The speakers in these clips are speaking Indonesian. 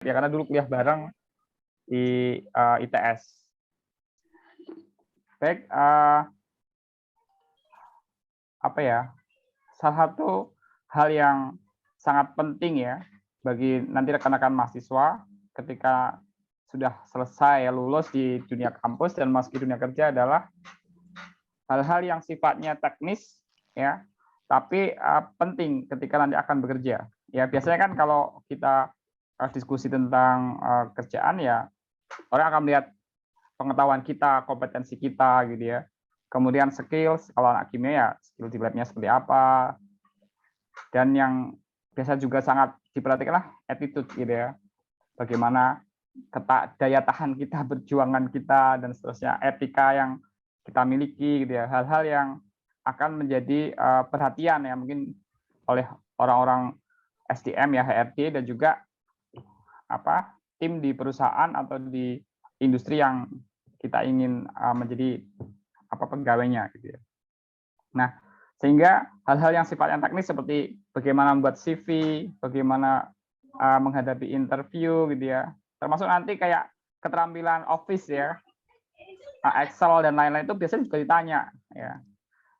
ya karena dulu kuliah bareng di ITS. Baik, apa ya? Salah satu hal yang sangat penting ya bagi nanti rekan-rekan mahasiswa ketika sudah selesai lulus di dunia kampus dan masuk dunia kerja adalah hal-hal yang sifatnya teknis ya, tapi penting ketika nanti akan bekerja. Ya biasanya kan kalau kita diskusi tentang kerjaan ya orang akan melihat pengetahuan kita, kompetensi kita gitu ya. Kemudian skills, kalau anak kimia ya skill di labnya seperti apa. Dan yang biasa juga sangat diperhatikan lah attitude gitu ya. Bagaimana daya tahan kita, perjuangan kita dan seterusnya, etika yang kita miliki gitu ya. Hal-hal yang akan menjadi perhatian ya mungkin oleh orang-orang SDM ya, HRD dan juga tim di perusahaan atau di industri yang kita ingin menjadi pegawainya gitu ya. Nah, sehingga hal-hal yang sifatnya teknis seperti bagaimana membuat CV, bagaimana menghadapi interview gitu ya, termasuk nanti kayak keterampilan Office ya, Excel dan lain-lain itu biasanya juga ditanya ya.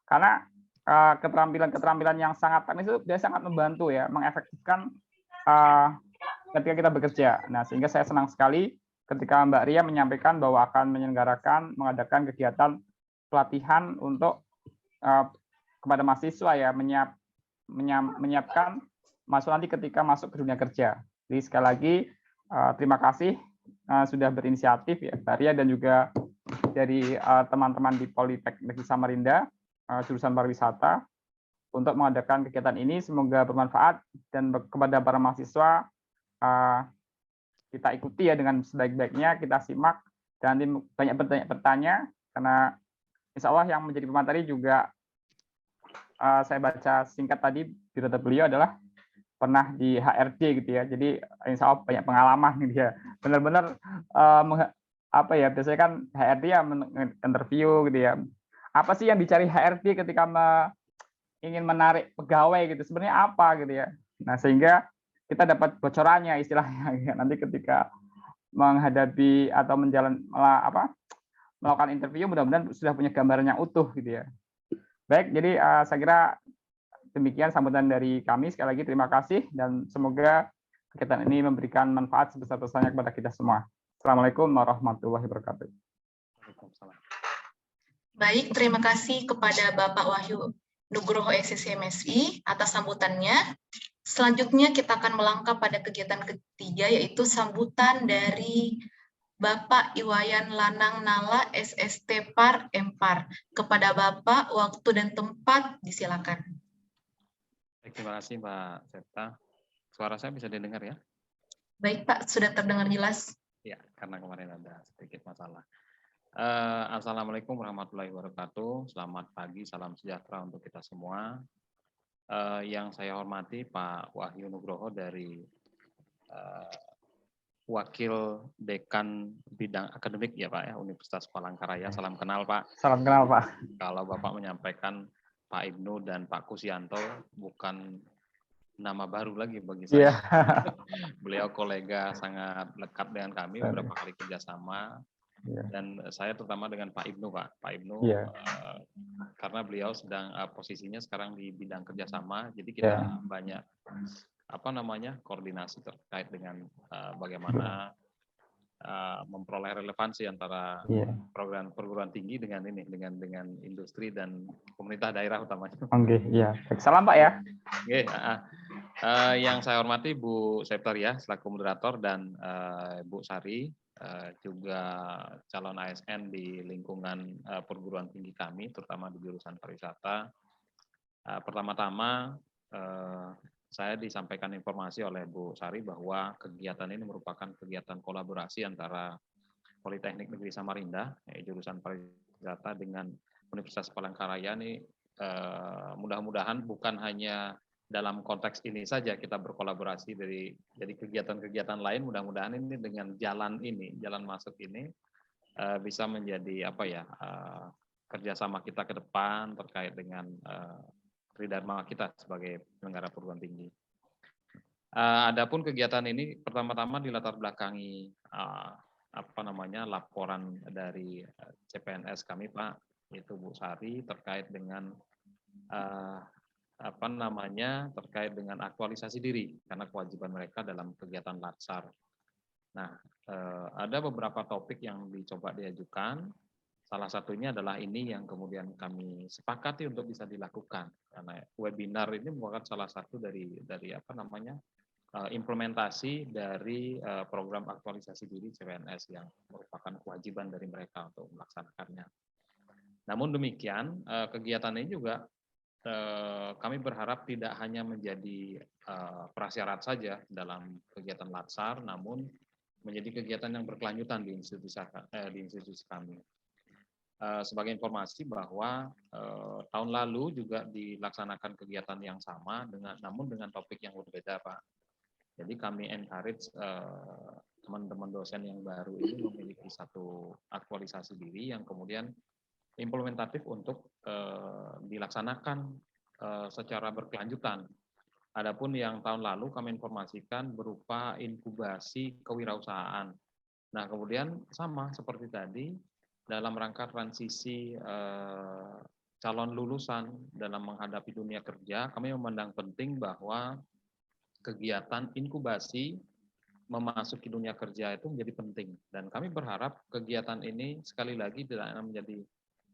Karena keterampilan-keterampilan yang sangat teknis itu biasanya sangat membantu ya, mengefektifkan ketika kita bekerja. Nah, sehingga saya senang sekali ketika Mbak Ria menyampaikan bahwa akan mengadakan kegiatan pelatihan untuk kepada mahasiswa ya, menyiapkan masuk nanti ketika masuk ke dunia kerja. Jadi sekali lagi terima kasih sudah berinisiatif ya Mbak Ria dan juga dari teman-teman di Politeknik Samarinda jurusan pariwisata untuk mengadakan kegiatan ini. Semoga bermanfaat dan kepada para mahasiswa kita ikuti ya dengan sebaik-baiknya, kita simak dan nanti banyak bertanya karena insya Allah yang menjadi pemateri juga saya baca singkat tadi biodata beliau adalah pernah di HRD gitu ya, jadi insya Allah banyak pengalaman gitu ya, benar-benar biasanya kan HRD ya interview gitu ya, apa sih yang dicari HRD ketika ingin menarik pegawai gitu, sebenarnya apa gitu ya. Nah sehingga kita dapat bocorannya istilahnya ya, nanti ketika menghadapi atau melakukan interview mudah-mudahan sudah punya gambaran yang utuh gitu ya. Baik, jadi saya kira demikian sambutan dari kami. Sekali lagi terima kasih dan semoga kegiatan ini memberikan manfaat sebesar-besarnya kepada kita semua. Assalamualaikum warahmatullahi wabarakatuh. Baik, terima kasih kepada Bapak Wahyu Nugroho SCMSI atas sambutannya. Selanjutnya kita akan melangkah pada kegiatan ketiga, yaitu sambutan dari Bapak Iwayan Lanang Nala, SST Par Empar. Kepada Bapak, waktu dan tempat disilakan. Terima kasih Mbak Septa. Suara saya bisa didengar ya? Baik Pak, sudah terdengar jelas. Ya, karena kemarin ada sedikit masalah. Assalamualaikum warahmatullahi wabarakatuh. Selamat pagi, salam sejahtera untuk kita semua. Yang saya hormati Pak Wahyu Nugroho dari Wakil Dekan Bidang Akademik ya Pak ya, Universitas Palangkaraya. Salam kenal Pak. Salam kenal Pak. Kalau Bapak menyampaikan Pak Ibnu dan Pak Kusianto bukan nama baru lagi bagi saya. Yeah. Beliau kolega sangat lekat dengan kami, beberapa kali kerjasama. Yeah. Dan saya terutama dengan Pak Ibnu Pak. Pak Ibnu karena beliau sedang posisinya sekarang di bidang kerjasama, jadi kita banyak koordinasi terkait dengan bagaimana memperoleh relevansi antara program perguruan tinggi dengan industri dan pemerintah daerah utamanya. Oke, iya. Salam Pak ya. Oke, yang saya hormati Bu Septaria selaku moderator dan Bu Sari juga calon ASN di lingkungan perguruan tinggi kami, terutama di jurusan pariwisata. Pertama-tama saya disampaikan informasi oleh Bu Sari bahwa kegiatan ini merupakan kegiatan kolaborasi antara Politeknik Negeri Samarinda, jurusan pariwisata dengan Universitas Palangkaraya. Ini mudah-mudahan bukan hanya dalam konteks ini saja kita berkolaborasi dari kegiatan-kegiatan lain, mudah-mudahan ini dengan jalan masuk ini bisa menjadi kerjasama kita ke depan terkait dengan tridharma kita sebagai penyelenggara perguruan tinggi. Adapun kegiatan ini pertama-tama dilatar belakangi laporan dari CPNS kami, Pak, yaitu Bu Sari, terkait dengan terkait dengan aktualisasi diri karena kewajiban mereka dalam kegiatan Latsar. Nah, ada beberapa topik yang dicoba diajukan. Salah satunya adalah ini yang kemudian kami sepakati untuk bisa dilakukan karena webinar ini merupakan salah satu dari implementasi dari program aktualisasi diri CPNS yang merupakan kewajiban dari mereka untuk melaksanakannya. Namun demikian, kegiatan ini juga kami berharap tidak hanya menjadi prasyarat saja dalam kegiatan Latsar, namun menjadi kegiatan yang berkelanjutan di institusi kami. Sebagai informasi bahwa tahun lalu juga dilaksanakan kegiatan yang sama namun dengan topik yang berbeda, Pak. Jadi kami encourage teman-teman dosen yang baru ini memiliki satu aktualisasi diri yang kemudian implementatif untuk dilaksanakan secara berkelanjutan. Adapun yang tahun lalu kami informasikan berupa inkubasi kewirausahaan. Nah, kemudian sama seperti tadi, dalam rangka transisi calon lulusan dalam menghadapi dunia kerja, kami memandang penting bahwa kegiatan inkubasi memasuki dunia kerja itu menjadi penting. Dan kami berharap kegiatan ini sekali lagi tidak hanya menjadi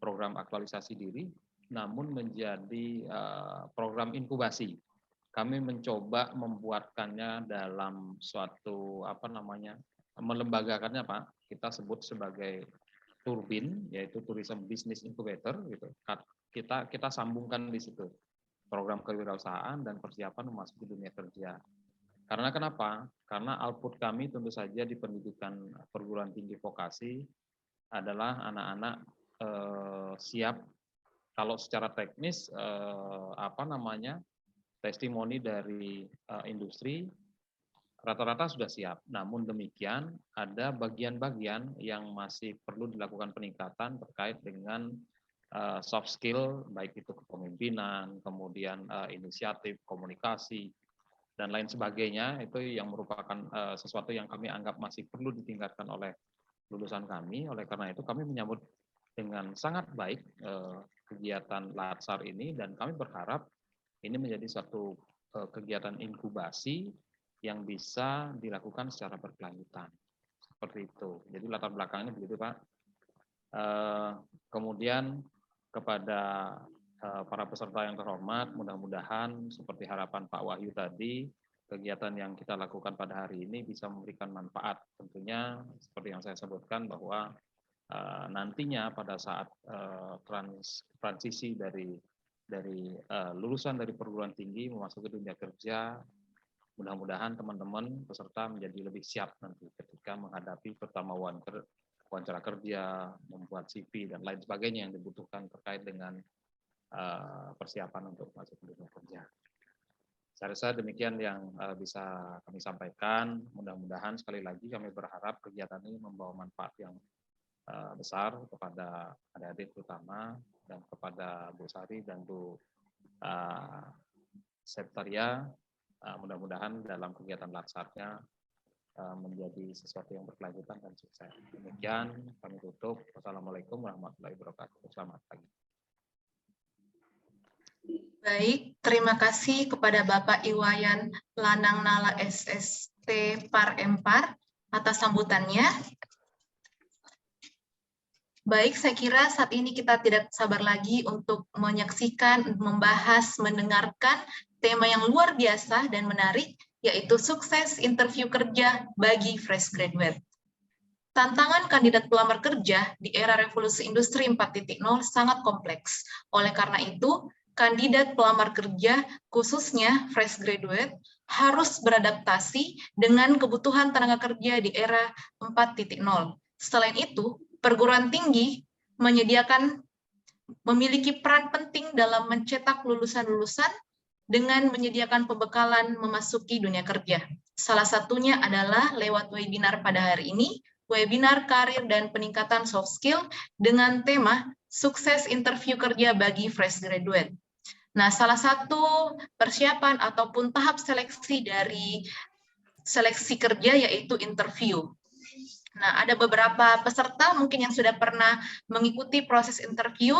program aktualisasi diri, namun menjadi program inkubasi. Kami mencoba membuatkannya dalam suatu melembagakannya, Pak. Kita sebut sebagai Turbin, yaitu Tourism Business Incubator, gitu. Kita sambungkan di situ program kewirausahaan dan persiapan memasuki dunia kerja. Karena kenapa? Karena output kami tentu saja di pendidikan perguruan tinggi vokasi adalah anak-anak siap. Kalau secara teknis testimoni dari industri rata-rata sudah siap. Namun demikian, ada bagian-bagian yang masih perlu dilakukan peningkatan terkait dengan soft skill, baik itu kepemimpinan, kemudian inisiatif, komunikasi, dan lain sebagainya. Itu yang merupakan sesuatu yang kami anggap masih perlu ditingkatkan oleh lulusan kami. Oleh karena itu, kami menyambut dengan sangat baik kegiatan Latsar ini, dan kami berharap ini menjadi suatu kegiatan inkubasi yang bisa dilakukan secara berkelanjutan. Seperti itu. Jadi latar belakangnya begitu, Pak. Kemudian kepada para peserta yang terhormat, mudah-mudahan seperti harapan Pak Wahyu tadi, kegiatan yang kita lakukan pada hari ini bisa memberikan manfaat. Tentunya seperti yang saya sebutkan bahwa nantinya pada saat transisi dari lulusan dari perguruan tinggi memasuki dunia kerja, mudah-mudahan teman-teman peserta menjadi lebih siap nanti ketika menghadapi pertama wawancara kerja, membuat CV, dan lain sebagainya yang dibutuhkan terkait dengan persiapan untuk masuk ke dunia kerja. Saya rasa demikian yang bisa kami sampaikan. Mudah-mudahan sekali lagi kami berharap kegiatan ini membawa manfaat yang besar kepada adik-adik terutama, dan kepada Bu Sari dan Bu Septaria. Mudah-mudahan dalam kegiatan Latsarnya menjadi sesuatu yang berkelanjutan dan sukses. Demikian kami tutup. Wassalamualaikum warahmatullahi wabarakatuh. Selamat pagi. Baik, terima kasih kepada Bapak Iwayan Lanang Nala SST Par Empar atas sambutannya. Baik, saya kira saat ini kita tidak sabar lagi untuk menyaksikan, membahas, mendengarkan tema yang luar biasa dan menarik, yaitu sukses interview kerja bagi fresh graduate. Tantangan kandidat pelamar kerja di era revolusi industri 4.0 sangat kompleks. Oleh karena itu, kandidat pelamar kerja, khususnya fresh graduate, harus beradaptasi dengan kebutuhan tenaga kerja di era 4.0. Selain itu, perguruan tinggi memiliki peran penting dalam mencetak lulusan-lulusan dengan menyediakan pembekalan memasuki dunia kerja. Salah satunya adalah lewat webinar pada hari ini, webinar karir dan peningkatan soft skill dengan tema sukses interview kerja bagi fresh graduate. Nah, salah satu persiapan ataupun tahap seleksi dari seleksi kerja yaitu interview. Nah, ada beberapa peserta mungkin yang sudah pernah mengikuti proses interview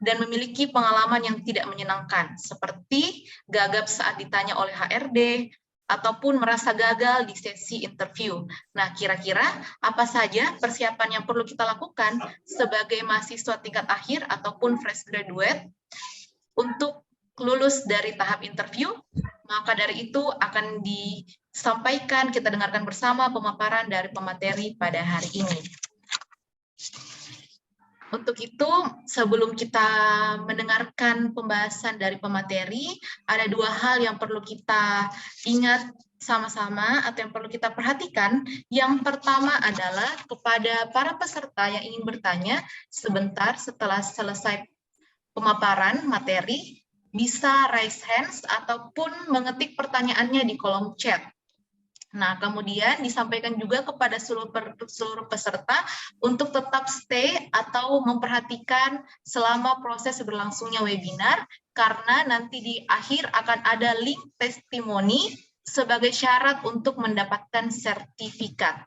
dan memiliki pengalaman yang tidak menyenangkan, seperti gagap saat ditanya oleh HRD, ataupun merasa gagal di sesi interview. Nah, kira-kira apa saja persiapan yang perlu kita lakukan sebagai mahasiswa tingkat akhir ataupun fresh graduate untuk lulus dari tahap interview? Maka dari itu akan disampaikan, kita dengarkan bersama pemaparan dari pemateri pada hari ini. Untuk itu, sebelum kita mendengarkan pembahasan dari pemateri, ada dua hal yang perlu kita ingat sama-sama atau yang perlu kita perhatikan. Yang pertama adalah kepada para peserta yang ingin bertanya sebentar setelah selesai pemaparan materi, bisa raise hands ataupun mengetik pertanyaannya di kolom chat. Nah, kemudian disampaikan juga kepada seluruh peserta untuk tetap stay atau memperhatikan selama proses berlangsungnya webinar, karena nanti di akhir akan ada link testimoni sebagai syarat untuk mendapatkan sertifikat.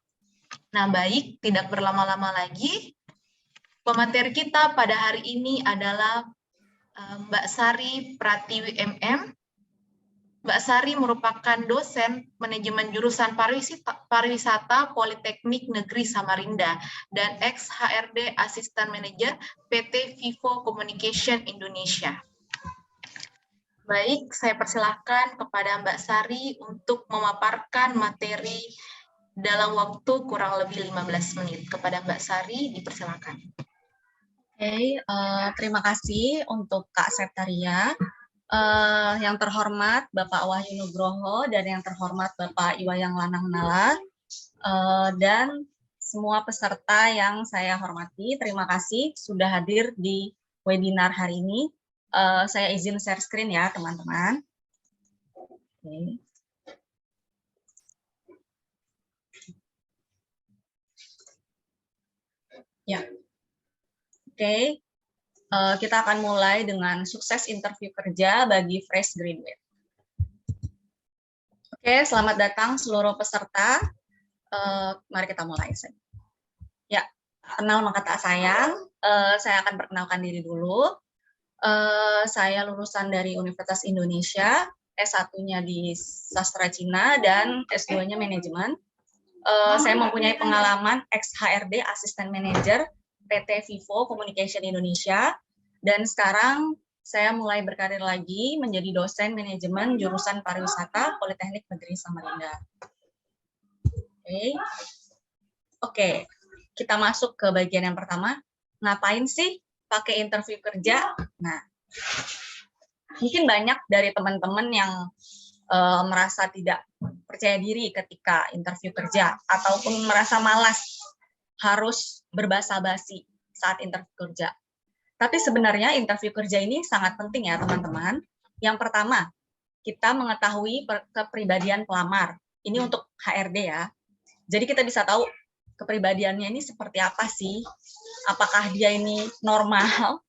Nah, baik, tidak berlama-lama lagi, pemateri kita pada hari ini adalah Mbak Sari Pratiwi MM. Mbak Sari merupakan dosen manajemen jurusan pariwisata Politeknik Negeri Samarinda dan ex-HRD Asisten Manajer PT Vivo Communication Indonesia. Baik, saya persilahkan kepada Mbak Sari untuk memaparkan materi dalam waktu kurang lebih 15 menit. Kepada Mbak Sari, dipersilakan. Oke, terima kasih untuk Kak Septaria. Yang terhormat Bapak Wahyu Nugroho dan yang terhormat Bapak Iwayang Lanang Nala, dan semua peserta yang saya hormati, terima kasih sudah hadir di webinar hari ini. Saya izin share screen ya teman-teman. Oke. Ya, oke. Kita akan mulai dengan sukses interview kerja bagi fresh graduate. Oke, selamat datang seluruh peserta. Mari kita mulai. Ya, kenal maka tak sayang. Saya akan perkenalkan diri dulu. Saya lulusan dari Universitas Indonesia, S1-nya di Sastra Cina dan S2-nya manajemen. Saya mempunyai pengalaman ex-HRD, Asisten Manajer PT Vivo Communication Indonesia, dan sekarang saya mulai berkarir lagi menjadi dosen manajemen jurusan pariwisata Politeknik Negeri Samarinda. Oke, kita masuk ke bagian yang pertama. Ngapain sih pakai interview kerja? Nah, mungkin banyak dari teman-teman yang merasa tidak percaya diri ketika interview kerja ataupun merasa malas harus berbasa-basi saat interview kerja. Tapi sebenarnya interview kerja ini sangat penting ya teman-teman. Yang pertama, kita mengetahui kepribadian pelamar. Ini untuk HRD ya. Jadi kita bisa tahu kepribadiannya ini seperti apa sih. Apakah dia ini normal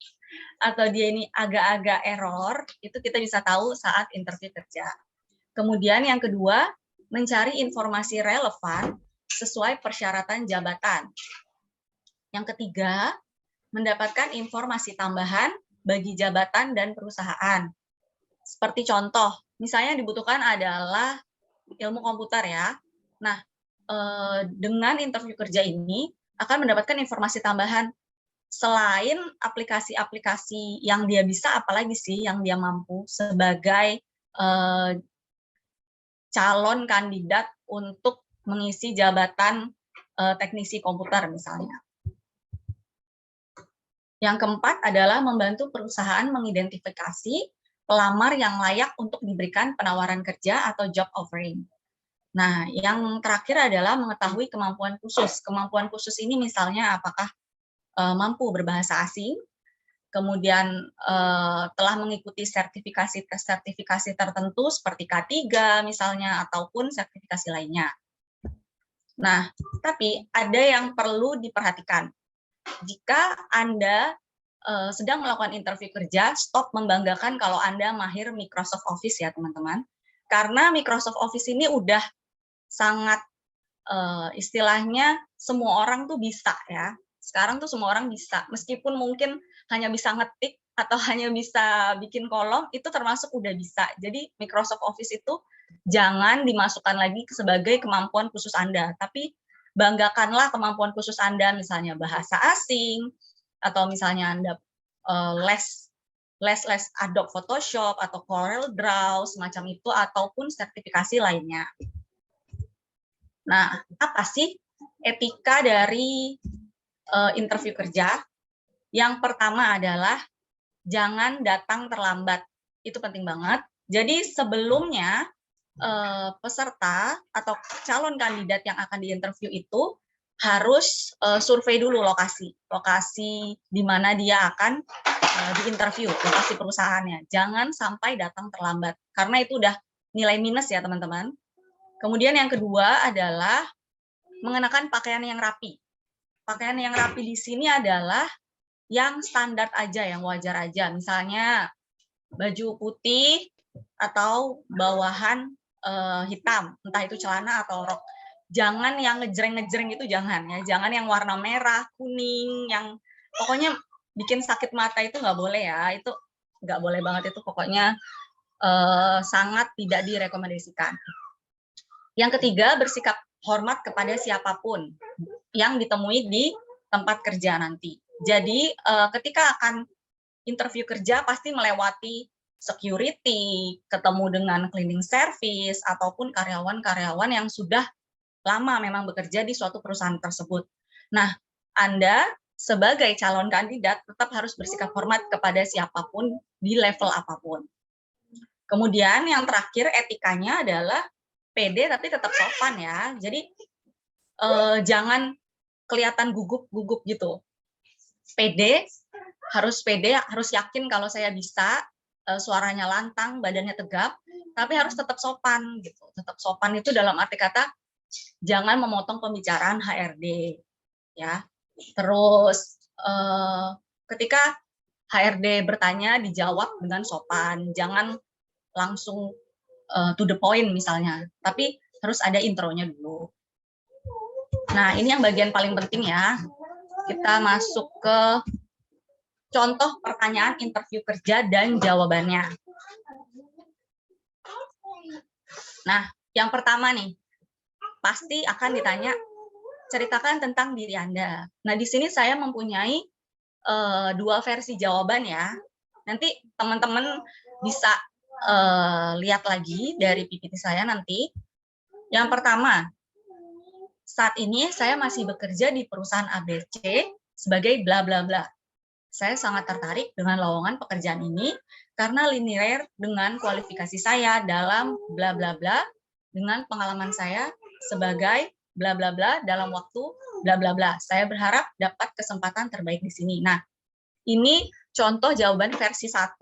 atau dia ini agak-agak error. Itu kita bisa tahu saat interview kerja. Kemudian yang kedua, mencari informasi relevan sesuai persyaratan jabatan. Yang ketiga, mendapatkan informasi tambahan bagi jabatan dan perusahaan. Seperti contoh, misalnya dibutuhkan adalah ilmu komputer ya. Nah, dengan interview kerja ini akan mendapatkan informasi tambahan selain aplikasi-aplikasi yang dia bisa, apalagi sih yang dia mampu sebagai calon kandidat untuk mengisi jabatan teknisi komputer misalnya. Yang keempat adalah membantu perusahaan mengidentifikasi pelamar yang layak untuk diberikan penawaran kerja atau job offering. Nah, yang terakhir adalah mengetahui kemampuan khusus. Kemampuan khusus ini misalnya apakah mampu berbahasa asing, kemudian telah mengikuti sertifikasi tertentu seperti K3 misalnya, ataupun sertifikasi lainnya. Nah, tapi ada yang perlu diperhatikan. Jika Anda sedang melakukan interview kerja, stop membanggakan kalau Anda mahir Microsoft Office ya teman-teman. Karena Microsoft Office ini udah sangat istilahnya semua orang tuh bisa ya. Sekarang tuh semua orang bisa, meskipun mungkin hanya bisa ngetik atau hanya bisa bikin kolom, itu termasuk udah bisa. Jadi Microsoft Office itu jangan dimasukkan lagi sebagai kemampuan khusus Anda, tapi banggakanlah kemampuan khusus Anda, misalnya bahasa asing, atau misalnya Anda les Adobe Photoshop atau Corel Draw semacam itu, ataupun sertifikasi lainnya. Nah, apa sih etika dari interview kerja? Yang pertama adalah jangan datang terlambat. Itu penting banget. Jadi sebelumnya peserta atau calon kandidat yang akan diinterview itu harus survei dulu lokasi di mana dia akan diinterview, lokasi perusahaannya. Jangan sampai datang terlambat, karena itu udah nilai minus ya teman-teman. Kemudian yang kedua adalah mengenakan pakaian yang rapi. Pakaian yang rapi di sini adalah yang standar aja, yang wajar aja. Misalnya baju putih atau bawahan hitam, entah itu celana atau rok. Jangan yang ngejreng-ngejreng itu jangan ya. Jangan yang warna merah, kuning, yang pokoknya bikin sakit mata itu nggak boleh ya. Itu nggak boleh banget, itu pokoknya sangat tidak direkomendasikan. Yang ketiga, bersikap hormat kepada siapapun yang ditemui di tempat kerja nanti. Jadi ketika akan interview kerja pasti melewati security, ketemu dengan cleaning service, ataupun karyawan-karyawan yang sudah lama memang bekerja di suatu perusahaan tersebut. Nah, Anda sebagai calon kandidat tetap harus bersikap hormat kepada siapapun di level apapun. Kemudian yang terakhir etikanya adalah pede tapi tetap sopan ya. Jadi jangan kelihatan gugup-gugup gitu. Pede, harus yakin kalau saya bisa, suaranya lantang, badannya tegap, tapi harus tetap sopan gitu. Tetap sopan itu dalam arti kata jangan memotong pembicaraan HRD ya. Terus ketika HRD bertanya dijawab dengan sopan, jangan langsung to the point misalnya, tapi harus ada intronya dulu. Nah, ini yang bagian paling penting ya. Kita masuk ke contoh pertanyaan interview kerja dan jawabannya. Nah, yang pertama nih, pasti akan ditanya, ceritakan tentang diri Anda. Nah, di sini saya mempunyai dua versi jawaban ya. Nanti teman-teman bisa lihat lagi dari PPT saya nanti. Yang pertama, saat ini saya masih bekerja di perusahaan ABC sebagai bla bla bla. Saya sangat tertarik dengan lowongan pekerjaan ini karena linear dengan kualifikasi saya dalam bla bla bla, dengan pengalaman saya sebagai bla bla bla dalam waktu bla bla bla. Saya berharap dapat kesempatan terbaik di sini. Nah, ini contoh jawaban versi 1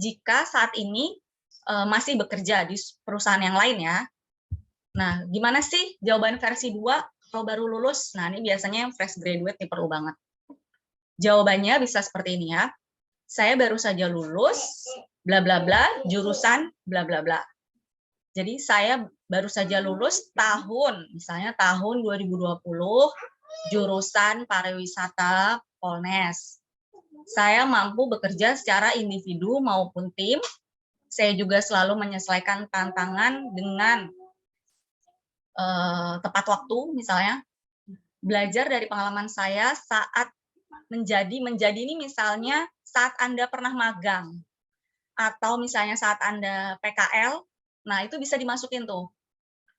jika saat ini masih bekerja di perusahaan yang lain ya. Nah, gimana sih jawaban versi 2 kalau baru lulus? Nah, ini biasanya yang fresh graduate nih perlu banget. Jawabannya bisa seperti ini ya. Saya baru saja lulus, bla bla bla, jurusan bla bla bla. Jadi saya baru saja lulus misalnya tahun 2020, jurusan pariwisata Polnes. Saya mampu bekerja secara individu maupun tim. Saya juga selalu menyesuaikan tantangan dengan tepat waktu, misalnya belajar dari pengalaman saya saat menjadi ini misalnya saat Anda pernah magang atau misalnya saat Anda PKL, nah itu bisa dimasukin tuh.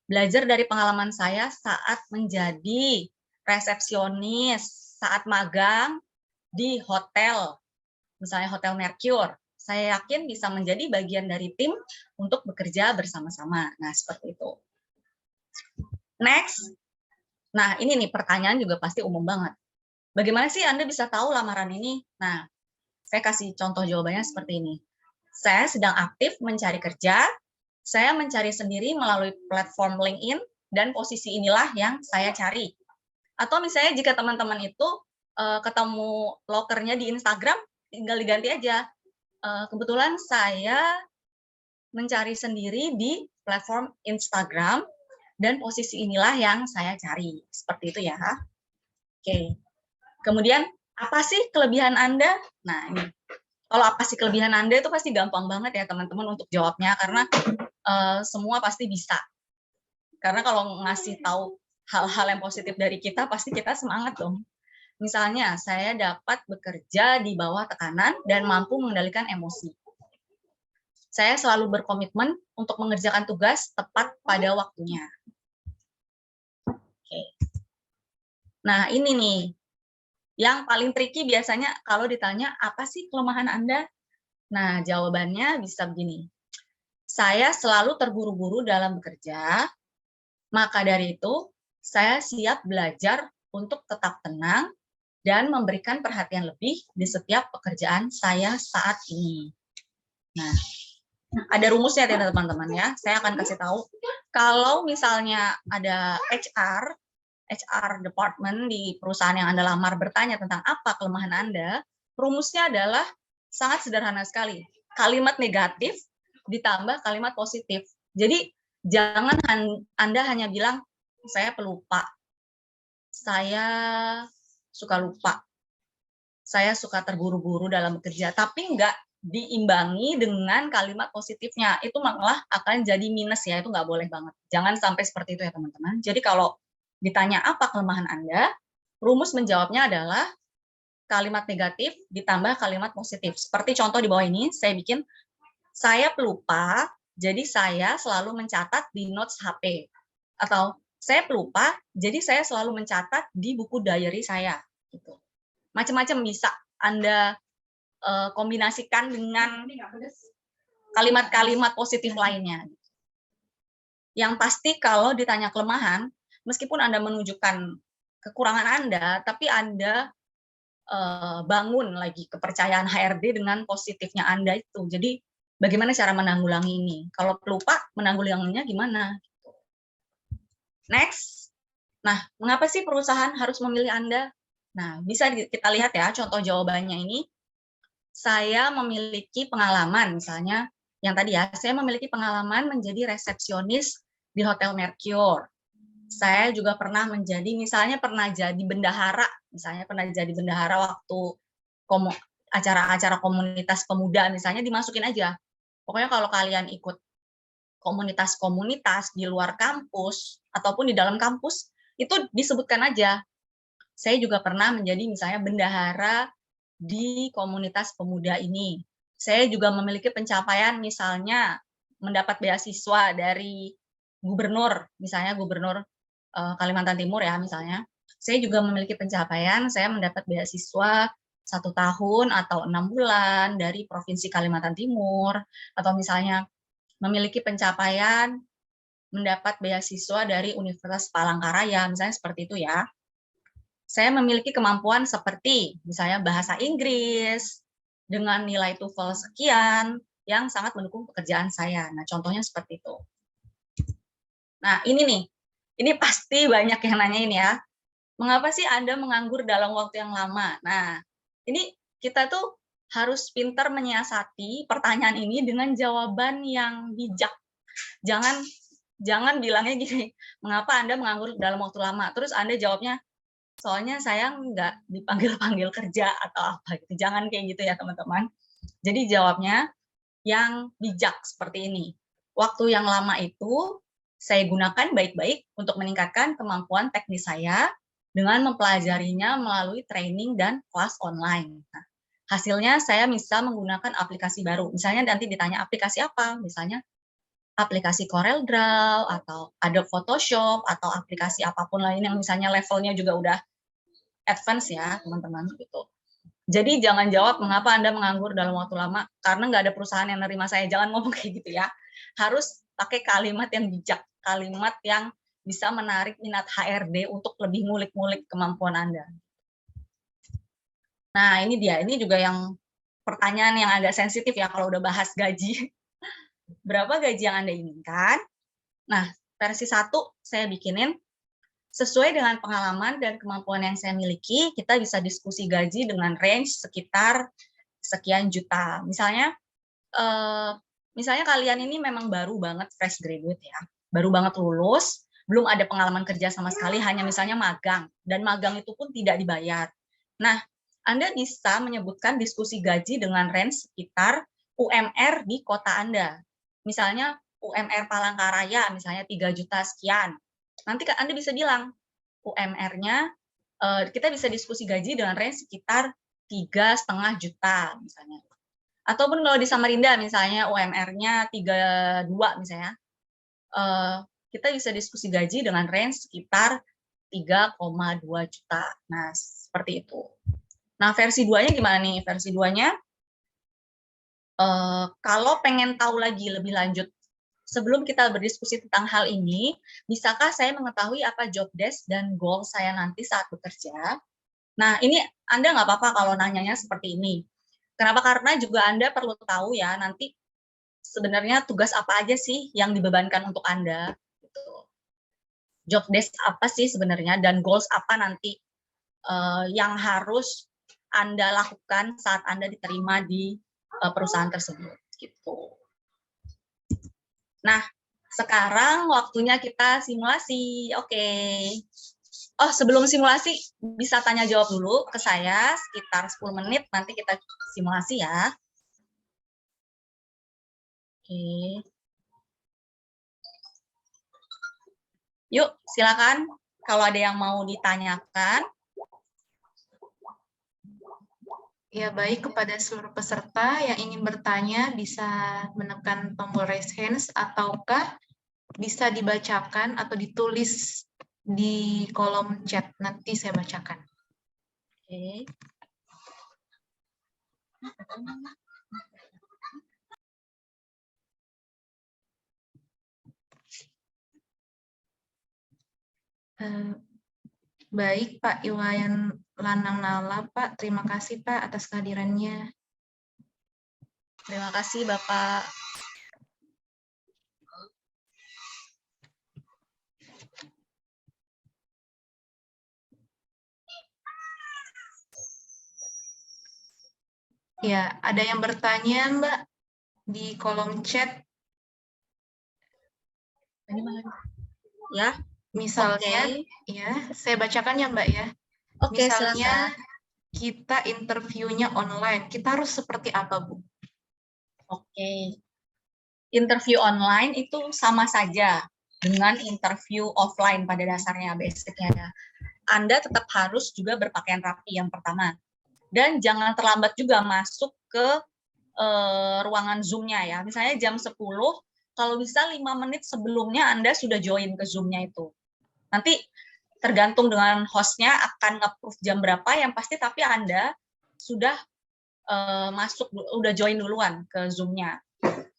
Belajar dari pengalaman saya saat menjadi resepsionis, saat magang di hotel, misalnya Hotel Mercure. Saya yakin bisa menjadi bagian dari tim untuk bekerja bersama-sama. Nah, seperti itu. Next. Nah, ini nih pertanyaan juga pasti umum banget. Bagaimana sih Anda bisa tahu lamaran ini? Nah, saya kasih contoh jawabannya seperti ini. Saya sedang aktif mencari kerja, saya mencari sendiri melalui platform LinkedIn, dan posisi inilah yang saya cari. Atau misalnya jika teman-teman itu ketemu lokernya di Instagram, tinggal diganti aja. Kebetulan saya mencari sendiri di platform Instagram, dan posisi inilah yang saya cari. Seperti itu ya. Oke. Kemudian, apa sih kelebihan Anda? Nah, ini. Kalau apa sih kelebihan Anda itu pasti gampang banget ya teman-teman untuk jawabnya, karena semua pasti bisa. Karena kalau ngasih tahu hal-hal yang positif dari kita, pasti kita semangat dong. Misalnya, saya dapat bekerja di bawah tekanan dan mampu mengendalikan emosi. Saya selalu berkomitmen untuk mengerjakan tugas tepat pada waktunya. Oke. Nah, ini nih, yang paling tricky biasanya kalau ditanya, apa sih kelemahan Anda? Nah, jawabannya bisa begini. Saya selalu terburu-buru dalam bekerja, maka dari itu, saya siap belajar untuk tetap tenang dan memberikan perhatian lebih di setiap pekerjaan saya saat ini. Nah, ada rumusnya tidak teman-teman ya, saya akan kasih tahu. Kalau misalnya ada HR department di perusahaan yang Anda lamar bertanya tentang apa kelemahan Anda, rumusnya adalah sangat sederhana sekali. Kalimat negatif ditambah kalimat positif. Jadi jangan Anda hanya bilang, saya pelupa, saya suka lupa, saya suka terburu-buru dalam bekerja, tapi enggak diimbangi dengan kalimat positifnya, itu malah akan jadi minus ya, itu nggak boleh banget. Jangan sampai seperti itu ya teman-teman. Jadi kalau ditanya apa kelemahan Anda, rumus menjawabnya adalah kalimat negatif ditambah kalimat positif. Seperti contoh di bawah ini, saya bikin, saya pelupa, jadi saya selalu mencatat di notes HP. Atau saya pelupa, jadi saya selalu mencatat di buku diary saya. Gitu. Macam-macam bisa Anda kombinasikan dengan kalimat-kalimat positif lainnya. Yang pasti kalau ditanya kelemahan, meskipun Anda menunjukkan kekurangan Anda, tapi Anda bangun lagi kepercayaan HRD dengan positifnya Anda itu. Jadi bagaimana cara menanggulangi ini? Kalau pelupa, menanggulanginya gimana? Next. Nah, mengapa sih perusahaan harus memilih Anda? Nah, bisa kita lihat ya contoh jawabannya ini. Saya memiliki pengalaman, misalnya yang tadi ya, saya memiliki pengalaman menjadi resepsionis di Hotel Mercure. Saya juga pernah menjadi, misalnya pernah jadi bendahara, waktu acara-acara komunitas pemuda, misalnya dimasukin aja. Pokoknya kalau kalian ikut komunitas-komunitas di luar kampus ataupun di dalam kampus, itu disebutkan aja. Saya juga pernah menjadi misalnya bendahara di komunitas pemuda ini. Saya juga memiliki pencapaian misalnya mendapat beasiswa dari gubernur, misalnya gubernur Kalimantan Timur ya misalnya. Saya juga memiliki pencapaian, saya mendapat beasiswa 1 tahun atau 6 bulan dari Provinsi Kalimantan Timur, atau misalnya memiliki pencapaian mendapat beasiswa dari Universitas Palangkaraya, misalnya seperti itu ya. Saya memiliki kemampuan seperti misalnya bahasa Inggris dengan nilai TOEFL sekian yang sangat mendukung pekerjaan saya. Nah, contohnya seperti itu. Nah, ini nih. Ini pasti banyak yang nanyain ya. Mengapa sih Anda menganggur dalam waktu yang lama? Nah, ini kita tuh harus pintar menyiasati pertanyaan ini dengan jawaban yang bijak. Jangan bilangnya gini, mengapa Anda menganggur dalam waktu lama? Terus Anda jawabnya, soalnya saya nggak dipanggil-panggil kerja atau apa gitu. Jangan kayak gitu ya teman-teman. Jadi jawabnya yang bijak seperti ini. Waktu yang lama itu saya gunakan baik-baik untuk meningkatkan kemampuan teknis saya dengan mempelajarinya melalui training dan kelas online. Nah, hasilnya saya bisa menggunakan aplikasi baru. Misalnya nanti ditanya aplikasi apa? Misalnya aplikasi CorelDRAW atau Adobe Photoshop atau aplikasi apapun lain yang misalnya levelnya juga udah advance ya teman-teman gitu. Jadi jangan jawab mengapa Anda menganggur dalam waktu lama karena nggak ada perusahaan yang nerima saya. Jangan ngomong kayak gitu ya. Harus pakai kalimat yang bijak, kalimat yang bisa menarik minat HRD untuk lebih ngulik-ngulik kemampuan Anda. Nah ini dia, ini juga yang pertanyaan yang agak sensitif ya kalau udah bahas gaji. Berapa gaji yang Anda inginkan? Nah versi 1 saya bikinin. Sesuai dengan pengalaman dan kemampuan yang saya miliki, kita bisa diskusi gaji dengan range sekitar sekian juta. Misalnya kalian ini memang baru banget fresh graduate ya, baru banget lulus, belum ada pengalaman kerja sama sekali, hanya misalnya magang, dan magang itu pun tidak dibayar. Nah, Anda bisa menyebutkan diskusi gaji dengan range sekitar UMR di kota Anda. Misalnya UMR Palangkaraya, misalnya 3 juta sekian. Nanti Anda bisa bilang, UMR-nya, kita bisa diskusi gaji dengan range sekitar 3,5 juta, misalnya. Ataupun kalau di Samarinda, misalnya UMR-nya 32, misalnya, kita bisa diskusi gaji dengan range sekitar 3,2 juta. Nah, seperti itu. Nah, versi 2-nya gimana nih? Versi 2-nya, kalau pengen tahu lagi lebih lanjut, sebelum kita berdiskusi tentang hal ini, bisakah saya mengetahui apa job desk dan goal saya nanti saat bekerja? Nah, ini Anda nggak apa-apa kalau nanyanya seperti ini. Kenapa? Karena juga Anda perlu tahu ya, nanti sebenarnya tugas apa aja sih yang dibebankan untuk Anda. Gitu. Job desk apa sih sebenarnya, dan goals apa nanti yang harus Anda lakukan saat Anda diterima di perusahaan tersebut. Gitu. Nah, sekarang waktunya kita simulasi. Oke. Oh, sebelum simulasi, bisa tanya jawab dulu ke saya, sekitar 10 menit, nanti kita simulasi ya. Oke. Yuk, silakan kalau ada yang mau ditanyakan. Ya, baik, kepada seluruh peserta yang ingin bertanya bisa menekan tombol raise hands ataukah bisa dibacakan atau ditulis di kolom chat. Nanti saya bacakan. Oke. Baik, Pak Iwayan Lanang Nala, Pak. Terima kasih, Pak, atas kehadirannya. Terima kasih, Bapak. Ya, ada yang bertanya, Mbak, di kolom chat. Ini mana? Ya. Misalnya, ya, saya bacakan ya, Mbak ya. Oke, Misalnya silakan. kita interviewnya online, kita harus seperti apa, Bu? Oke. Interview online itu sama saja dengan interview offline pada dasarnya, basicnya ya. Anda tetap harus juga berpakaian rapi yang pertama. Dan jangan terlambat juga masuk ke ruangan Zoom-nya ya. Misalnya jam 10, kalau bisa 5 menit sebelumnya Anda sudah join ke Zoom-nya itu. Nanti tergantung dengan host-nya akan nge-approve jam berapa, yang pasti tapi Anda sudah masuk, udah join duluan ke Zoom-nya.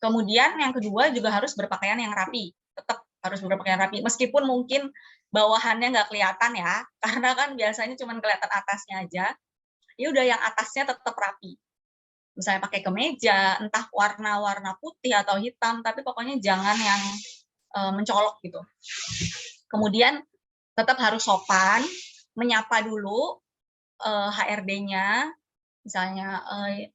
Kemudian yang kedua juga harus berpakaian yang rapi, tetap harus berpakaian rapi, meskipun mungkin bawahannya nggak kelihatan ya, karena kan biasanya cuma kelihatan atasnya aja, ya udah yang atasnya tetap rapi. Misalnya pakai kemeja, entah warna-warna putih atau hitam, tapi pokoknya jangan yang mencolok gitu. Kemudian tetap harus sopan, menyapa dulu HRD-nya, misalnya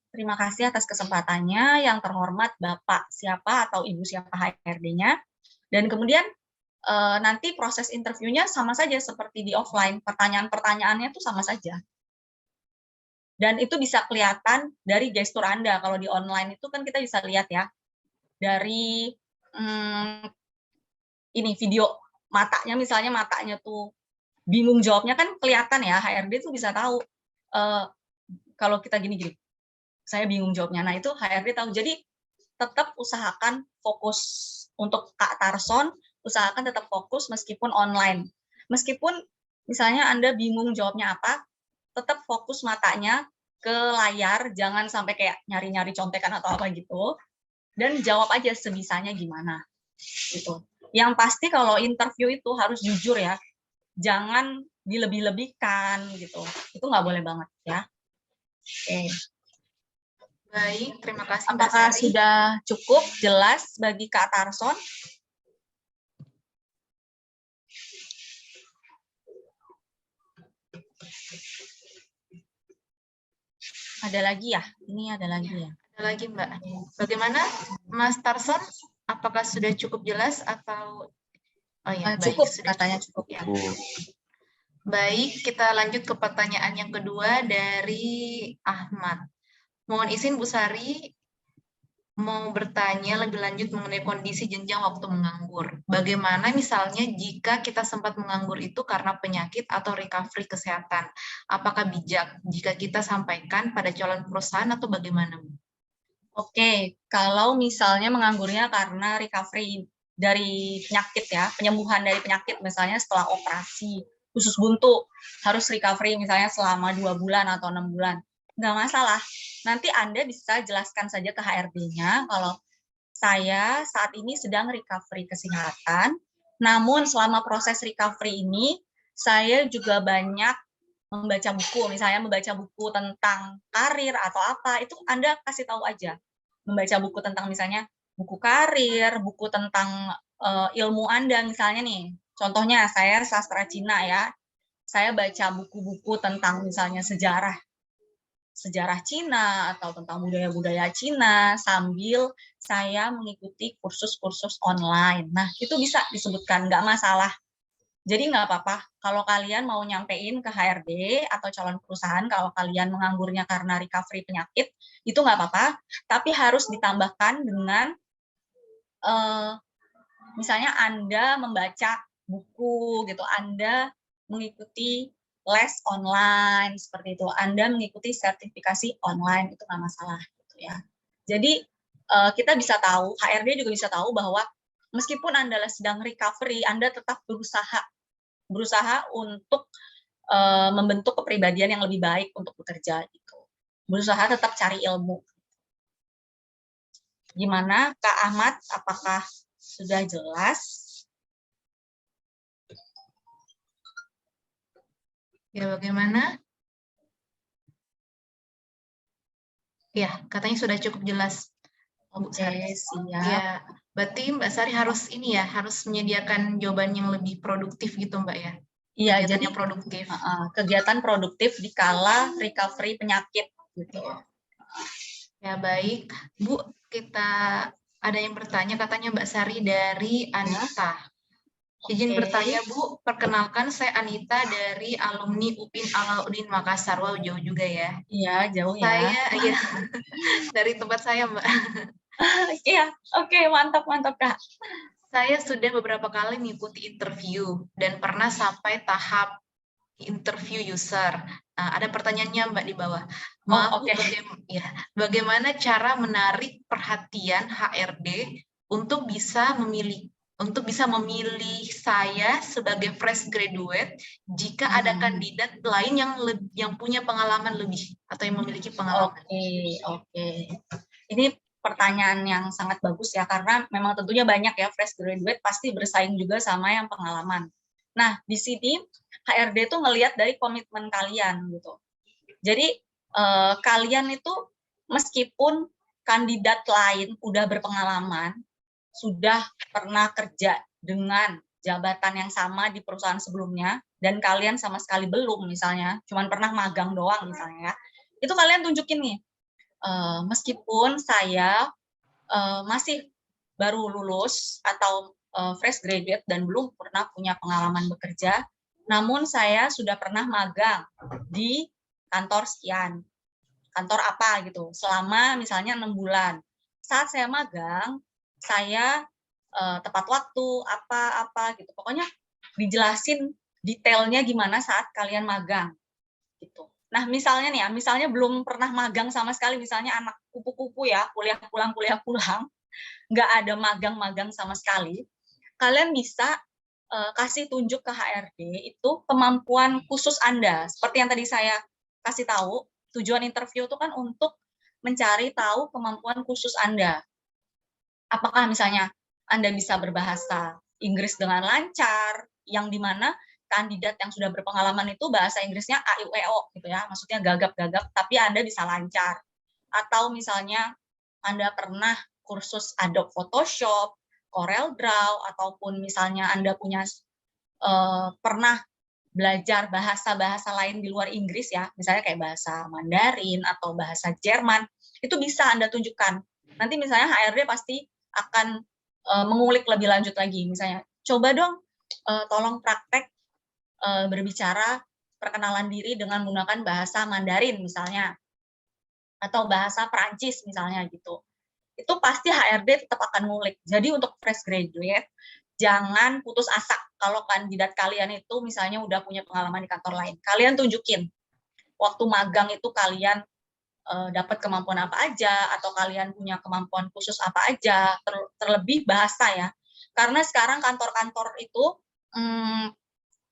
terima kasih atas kesempatannya, yang terhormat Bapak siapa atau Ibu siapa HRD-nya, dan kemudian nanti proses interviewnya sama saja seperti di offline, pertanyaan-pertanyaannya tuh sama saja. Dan itu bisa kelihatan dari gestur Anda. Kalau di online itu kan kita bisa lihat ya, dari ini video matanya, misalnya matanya tuh bingung jawabnya kan kelihatan ya, HRD tuh bisa tahu kalau kita gini-gini, saya bingung jawabnya. Nah itu HRD tahu. Jadi tetap usahakan fokus. Untuk Kak Tarson, usahakan tetap fokus meskipun online. Meskipun misalnya Anda bingung jawabnya apa, tetap fokus matanya ke layar, jangan sampai kayak nyari-nyari contekan atau apa gitu, dan jawab aja sebisanya gimana gitu. Yang pasti kalau interview itu harus jujur ya, jangan dilebih-lebihkan gitu, itu nggak boleh banget ya. Oke. Baik, terima kasih Mbak Apakah Sari. sudah cukup jelas bagi Kak Tarson? Ada lagi ya? Ini ada lagi ya? Ada lagi Mbak. Bagaimana Mas Tarson? Apakah sudah cukup jelas atau Cukup, sudah katanya cukup. cukup. Ya. Baik, kita lanjut ke pertanyaan yang kedua dari Ahmad. Mohon izin Bu Sari mau bertanya lebih lanjut mengenai kondisi jenjang waktu menganggur. Bagaimana misalnya jika kita sempat menganggur itu karena penyakit atau recovery kesehatan? Apakah bijak jika kita sampaikan pada calon perusahaan atau bagaimana? Oke, kalau misalnya menganggurnya karena recovery dari penyakit ya, penyembuhan dari penyakit misalnya setelah operasi khusus buntu, harus recovery misalnya selama 2 bulan atau 6 bulan. Nggak masalah. Nanti Anda bisa jelaskan saja ke HRD-nya kalau saya saat ini sedang recovery kesehatan, namun selama proses recovery ini saya juga banyak membaca buku, misalnya membaca buku tentang karir atau apa, itu Anda kasih tahu aja. Membaca buku tentang misalnya buku karir, buku tentang ilmu Anda misalnya nih. Contohnya saya sastra Cina ya. Saya baca buku-buku tentang misalnya sejarah Cina atau tentang budaya-budaya Cina sambil saya mengikuti kursus-kursus online. Nah, itu bisa disebutkan, nggak masalah. Jadi nggak apa-apa kalau kalian mau nyampein ke HRD atau calon perusahaan kalau kalian menganggurnya karena recovery penyakit, itu nggak apa-apa, tapi harus ditambahkan dengan misalnya Anda membaca buku gitu, Anda mengikuti les online seperti itu, Anda mengikuti sertifikasi online, itu nggak masalah gitu ya. Jadi kita bisa tahu, HRD juga bisa tahu bahwa meskipun Anda sedang recovery, Anda tetap berusaha untuk membentuk kepribadian yang lebih baik untuk bekerja gitu. Berusaha tetap cari ilmu. Gimana Kak Ahmad, apakah sudah jelas? Ya, bagaimana? Ya, katanya sudah cukup jelas. Bu Sari. Siap. Ya, berarti Mbak Sari harus harus menyediakan jawaban yang lebih produktif gitu Mbak ya? Iya, kegiatan jadi yang produktif. Kegiatan produktif di kala recovery penyakit gitu. Ya, baik. Bu, kita ada yang bertanya katanya Mbak Sari dari Anita. Izin bertanya Bu, perkenalkan saya Anita dari alumni UPIN Alauddin Makassar. Wow, jauh juga ya. Iya, jauh ya. Saya dari tempat saya Mbak. Iya, oke, mantap Kak. Saya sudah beberapa kali mengikuti interview dan pernah sampai tahap interview user. Nah, ada pertanyaannya Mbak di bawah. Maaf, bagaimana cara menarik perhatian HRD untuk bisa memilih saya sebagai fresh graduate jika ada kandidat lain yang punya pengalaman lebih atau yang memiliki pengalaman. Oke. Ini pertanyaan yang sangat bagus ya, karena memang tentunya banyak ya fresh graduate pasti bersaing juga sama yang pengalaman. Nah, di sini HRD itu ngelihat dari komitmen kalian gitu. Jadi kalian itu meskipun kandidat lain udah berpengalaman, sudah pernah kerja dengan jabatan yang sama di perusahaan sebelumnya, dan kalian sama sekali belum misalnya, cuman pernah magang doang misalnya ya, itu kalian tunjukin nih, meskipun saya masih baru lulus atau fresh graduate dan belum pernah punya pengalaman bekerja, namun saya sudah pernah magang di kantor sekian, kantor apa gitu, selama misalnya 6 bulan. Saat saya magang, saya tepat waktu, apa gitu. Pokoknya dijelasin detailnya gimana saat kalian magang gitu. Nah, misalnya nih ya, misalnya belum pernah magang sama sekali, misalnya anak kupu-kupu ya, kuliah pulang, nggak ada magang-magang sama sekali, kalian bisa kasih tunjuk ke HRD itu kemampuan khusus Anda. Seperti yang tadi saya kasih tahu, tujuan interview itu kan untuk mencari tahu kemampuan khusus Anda. Apakah misalnya Anda bisa berbahasa Inggris dengan lancar, yang dimana kandidat yang sudah berpengalaman itu bahasa Inggrisnya AIUEO gitu ya, maksudnya gagap-gagap, tapi Anda bisa lancar. Atau misalnya Anda pernah kursus Adobe Photoshop, Corel Draw, ataupun misalnya Anda punya pernah belajar bahasa-bahasa lain di luar Inggris ya, misalnya kayak bahasa Mandarin atau bahasa Jerman, itu bisa Anda tunjukkan. Nanti misalnya HRD pasti akan mengulik lebih lanjut lagi, misalnya coba dong tolong praktek berbicara perkenalan diri dengan menggunakan bahasa Mandarin misalnya, atau bahasa Perancis misalnya gitu. Itu pasti HRD tetap akan ngulik. Jadi untuk fresh graduate, jangan putus asa kalau kandidat kalian itu misalnya udah punya pengalaman di kantor lain. Kalian tunjukin waktu magang itu kalian dapat kemampuan apa aja, atau kalian punya kemampuan khusus apa aja, terlebih bahasa ya. Karena sekarang kantor-kantor itu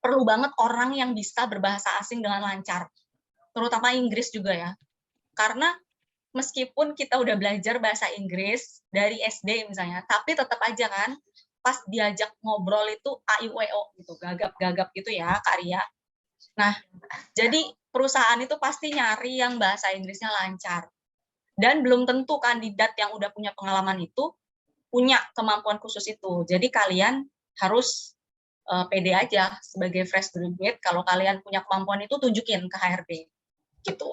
perlu banget orang yang bisa berbahasa asing dengan lancar, terutama Inggris juga ya. Karena meskipun kita udah belajar bahasa Inggris dari SD misalnya, tapi tetap aja kan pas diajak ngobrol itu AIWO gitu, gagap-gagap gitu ya, Kak Ria. Nah, jadi perusahaan itu pasti nyari yang bahasa Inggrisnya lancar. Dan belum tentu kandidat yang udah punya pengalaman itu punya kemampuan khusus itu. Jadi kalian harus pede aja sebagai fresh graduate, kalau kalian punya kemampuan itu tunjukin ke HRD. Gitu.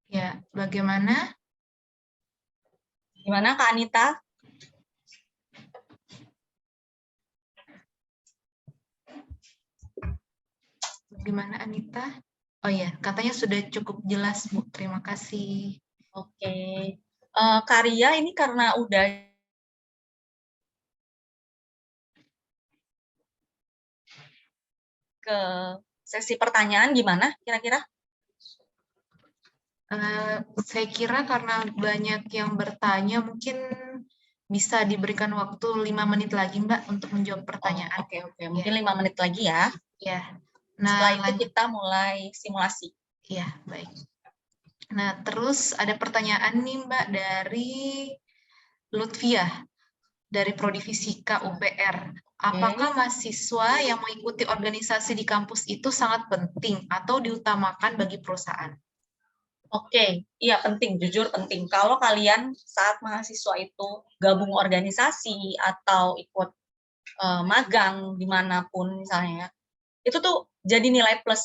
Ya, bagaimana? Gimana Kak Anita? Bagaimana Anita? Oh ya, katanya sudah cukup jelas Bu. Terima kasih. Oke. Kak Ria ini karena udah ke sesi pertanyaan gimana kira-kira? Saya kira karena banyak yang bertanya, mungkin bisa diberikan waktu 5 menit lagi Mbak untuk menjawab pertanyaan. Oke. Mungkin 5 menit lagi ya. Ya. Setelah itu kita mulai simulasi. Ya, baik. Nah, terus ada pertanyaan nih Mbak dari Lutfiah dari Prodi Fisika UPR. Apakah mahasiswa yang mengikuti organisasi di kampus itu sangat penting atau diutamakan bagi perusahaan? Oke, iya penting, jujur penting. Kalau kalian saat mahasiswa itu gabung organisasi atau ikut magang dimanapun misalnya ya, itu tuh jadi nilai plus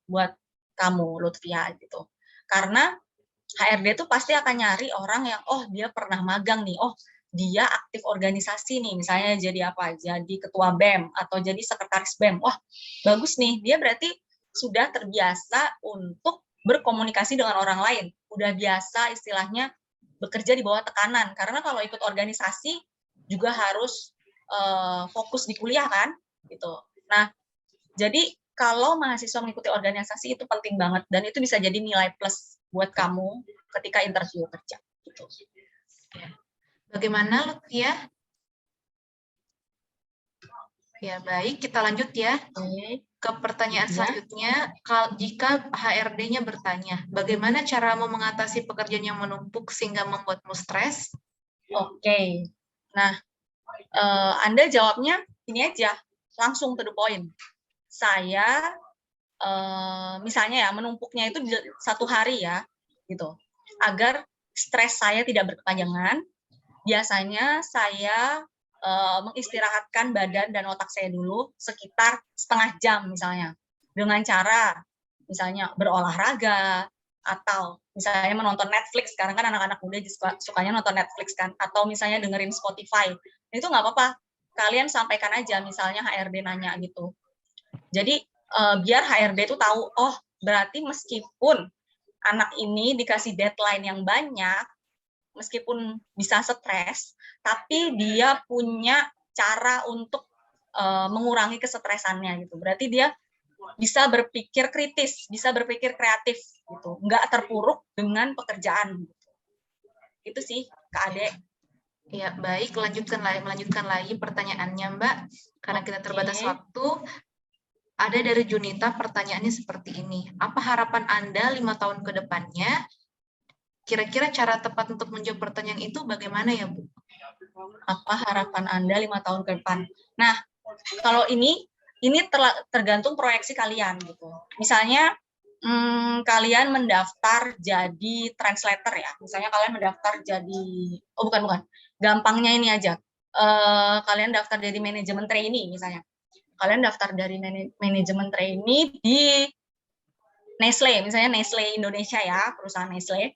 buat kamu, Lutfia gitu. Karena HRD tuh pasti akan nyari orang yang, oh dia pernah magang nih, oh dia aktif organisasi nih, misalnya jadi apa? Jadi ketua BEM atau jadi sekretaris BEM. Wah, bagus nih, dia berarti sudah terbiasa untuk berkomunikasi dengan orang lain. Udah biasa istilahnya bekerja di bawah tekanan. Karena kalau ikut organisasi juga harus fokus di kuliah kan, gitu. Nah, jadi kalau mahasiswa mengikuti organisasi itu penting banget dan itu bisa jadi nilai plus buat kamu ketika interview kerja. Gitu. Bagaimana Lutfia? Ya baik, kita lanjut ya. Ke pertanyaan selanjutnya, jika HRD-nya bertanya, bagaimana caramu mengatasi pekerjaan yang menumpuk sehingga membuatmu stres? Oke. Nah, Anda jawabnya ini aja, langsung to the point. Saya, misalnya ya, menumpuknya itu 1 hari ya, gitu. Agar stres saya tidak berkepanjangan, biasanya saya mengistirahatkan badan dan otak saya dulu sekitar setengah jam misalnya, dengan cara misalnya berolahraga atau misalnya menonton Netflix. Sekarang kan anak-anak muda sukanya nonton Netflix kan, atau misalnya dengerin Spotify. Itu nggak apa-apa, kalian sampaikan aja misalnya HRD nanya gitu. Jadi biar HRD itu tahu, oh berarti meskipun anak ini dikasih deadline yang banyak, meskipun bisa stres, tapi dia punya cara untuk mengurangi kesetresannya gitu. Berarti dia bisa berpikir kritis, bisa berpikir kreatif gitu, nggak terpuruk dengan pekerjaan. Gitu. Itu sih Kak Ade. Ya baik, melanjutkan lagi pertanyaannya Mbak, karena kita terbatas waktu. Ada dari Junita, pertanyaannya seperti ini. Apa harapan Anda 5 tahun ke depannya? Kira-kira cara tepat untuk menjawab pertanyaan itu bagaimana ya, Bu? Apa harapan Anda 5 tahun ke depan? Nah, kalau ini tergantung proyeksi kalian gitu. Misalnya kalian mendaftar jadi translator ya. Misalnya kalian mendaftar jadi, oh bukan. Gampangnya ini aja. Kalian daftar jadi manajemen trainee misalnya. kalian daftar dari manajemen trainee di Nestle, misalnya Nestle Indonesia ya, perusahaan Nestle.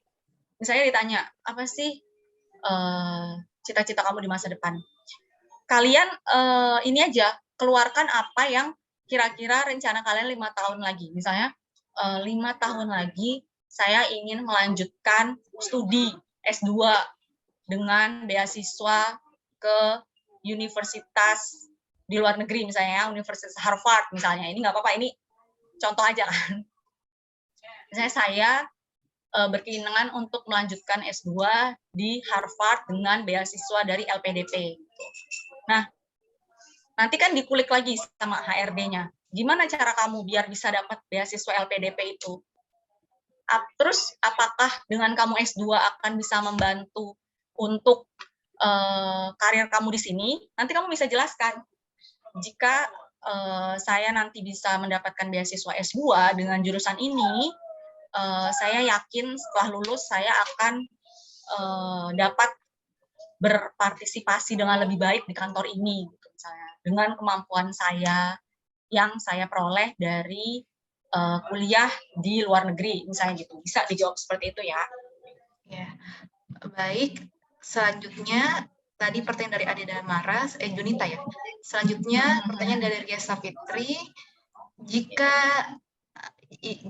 Misalnya ditanya, apa sih cita-cita kamu di masa depan? Kalian ini aja, keluarkan apa yang kira-kira rencana kalian 5 tahun lagi. Misalnya 5 tahun lagi saya ingin melanjutkan studi S2 dengan beasiswa ke universitas di luar negeri, misalnya Universitas Harvard misalnya. Ini nggak apa-apa, ini contoh aja kan. Misalnya saya berkeinginan untuk melanjutkan S2 di Harvard dengan beasiswa dari LPDP. Nah, nanti kan dikulik lagi sama HRD-nya. Gimana cara kamu biar bisa dapat beasiswa LPDP itu? Terus apakah dengan kamu S2 akan bisa membantu untuk karir kamu di sini? Nanti kamu bisa jelaskan. Jika saya nanti bisa mendapatkan beasiswa S2 dengan jurusan ini, saya yakin setelah lulus saya akan dapat berpartisipasi dengan lebih baik di kantor ini, gitu, misalnya, dengan kemampuan saya yang saya peroleh dari kuliah di luar negeri, misalnya gitu. Bisa dijawab seperti itu ya. Ya, baik. Selanjutnya tadi pertanyaan dari Ade Damara, Junita ya. Selanjutnya pertanyaan dari Ria Sapitri. Jika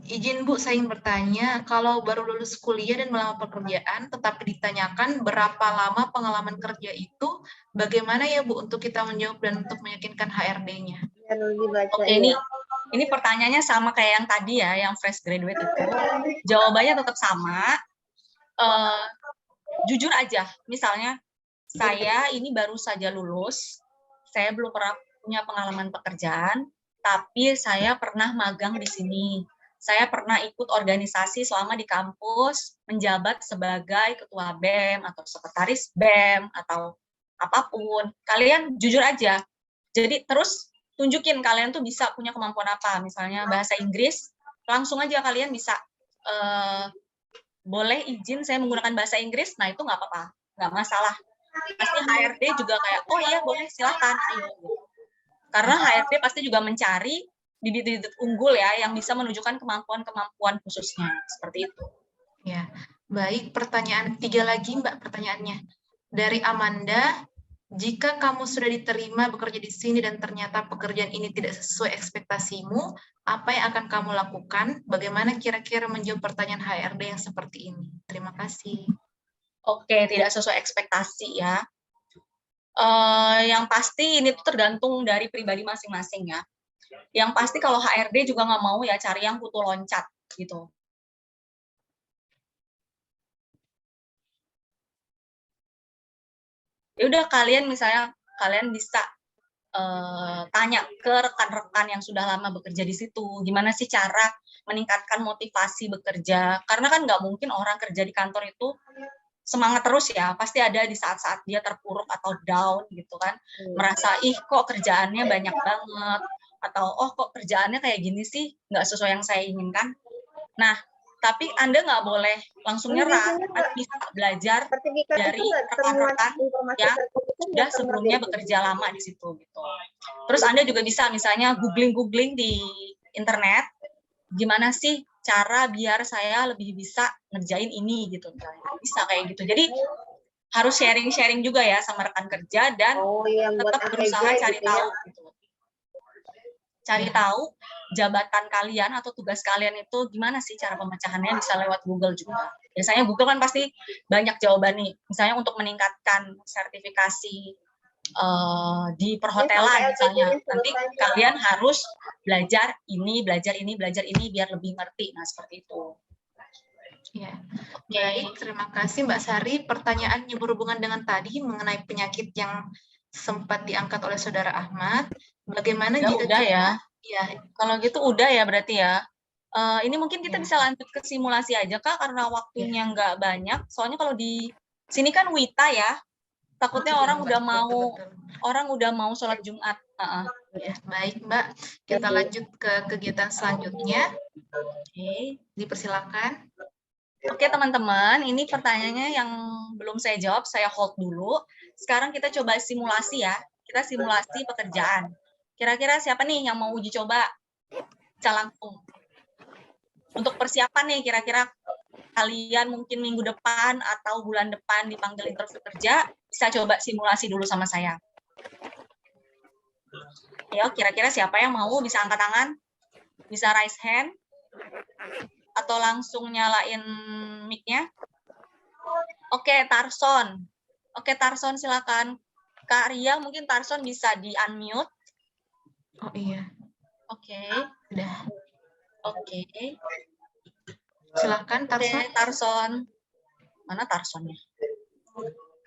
izin Bu, saya ingin bertanya, kalau baru lulus kuliah dan melamar pekerjaan, tetapi ditanyakan berapa lama pengalaman kerja itu, bagaimana ya Bu untuk kita menjawab dan untuk meyakinkan HRD-nya? Oke, ini pertanyaannya sama kayak yang tadi ya, yang fresh graduate itu. Jawabannya tetap sama. Jujur aja, misalnya saya ini baru saja lulus, saya belum pernah punya pengalaman pekerjaan, tapi saya pernah magang di sini. Saya pernah ikut organisasi selama di kampus, menjabat sebagai ketua BEM atau sekretaris BEM atau apapun. Kalian jujur aja. Jadi terus tunjukin kalian tuh bisa punya kemampuan apa. Misalnya bahasa Inggris, langsung aja kalian bisa boleh izin saya menggunakan bahasa Inggris, nah itu nggak apa-apa, nggak masalah. Pasti HRD juga kayak, oh iya boleh silakan, ayo. Karena HRD pasti juga mencari bibit-bibit unggul ya yang bisa menunjukkan kemampuan-kemampuan khususnya seperti itu. Ya, baik. Pertanyaan 3 lagi Mbak, pertanyaannya dari Amanda. Jika kamu sudah diterima bekerja di sini dan ternyata pekerjaan ini tidak sesuai ekspektasimu, apa yang akan kamu lakukan? Bagaimana kira-kira menjawab pertanyaan HRD yang seperti ini? Terima kasih. Oke, tidak sesuai ekspektasi ya. Yang pasti ini tuh tergantung dari pribadi masing-masing ya. Yang pasti kalau HRD juga nggak mau ya cari yang kutu loncat gitu. Ya udah kalian misalnya kalian bisa tanya ke rekan-rekan yang sudah lama bekerja di situ, gimana sih cara meningkatkan motivasi bekerja, karena kan nggak mungkin orang kerja di kantor itu semangat terus ya, pasti ada di saat-saat dia terpuruk atau down gitu kan, merasa ih kok kerjaannya banyak banget, atau oh kok kerjaannya kayak gini sih, nggak sesuai yang saya inginkan. Nah, tapi Anda nggak boleh langsung nyerah, Anda bisa belajar dari rekan-rekan yang sudah sebelumnya bekerja lama di situ gitu. Terus Anda juga bisa misalnya googling di internet, gimana sih cara biar saya lebih bisa ngerjain ini gitu misalnya. Bisa kayak gitu. Jadi harus sharing-sharing juga ya sama rekan kerja dan tetap berusaha cari tahu gitu. Cari tahu jabatan kalian atau tugas kalian itu gimana sih cara pemecahannya, bisa lewat Google juga. Biasanya Google kan pasti banyak jawaban nih. Misalnya untuk meningkatkan sertifikasi di perhotelan misalnya. Nanti kalian harus belajar ini biar lebih ngerti. Nah, seperti itu. Ya, baik. Terima kasih Mbak Sari. Pertanyaannya berhubungan dengan tadi mengenai penyakit yang sempat diangkat oleh Saudara Ahmad. Bagaimana Ya, jika udah kita, ya. Kalau gitu udah ya berarti ya. Ini mungkin kita bisa lanjut ke simulasi aja Kak, karena waktunya nggak banyak. Soalnya kalau di sini kan Wita ya. Takutnya orang udah mau sholat Jumat. Ya, baik Mbak. Kita lanjut ke kegiatan selanjutnya. Oke. Dipersilakan. Oke teman-teman, ini pertanyaannya yang belum saya jawab, saya hold dulu. Sekarang kita coba simulasi ya. Kita simulasi pekerjaan. Kira-kira siapa nih yang mau uji coba? Bisa langsung. Untuk persiapan nih, kira-kira kalian mungkin minggu depan atau bulan depan dipanggil interview kerja, bisa coba simulasi dulu sama saya. Ayo, kira-kira siapa yang mau? Bisa angkat tangan? Bisa raise hand? Atau langsung nyalain mic-nya? Oke, Tarson. Oke, Tarson silakan. Kak Ria, mungkin Tarson bisa di-unmute. Oh iya, Oke. udah. Oke. Silakan Oke, Tarson. Tarson. Mana Tarsonnya?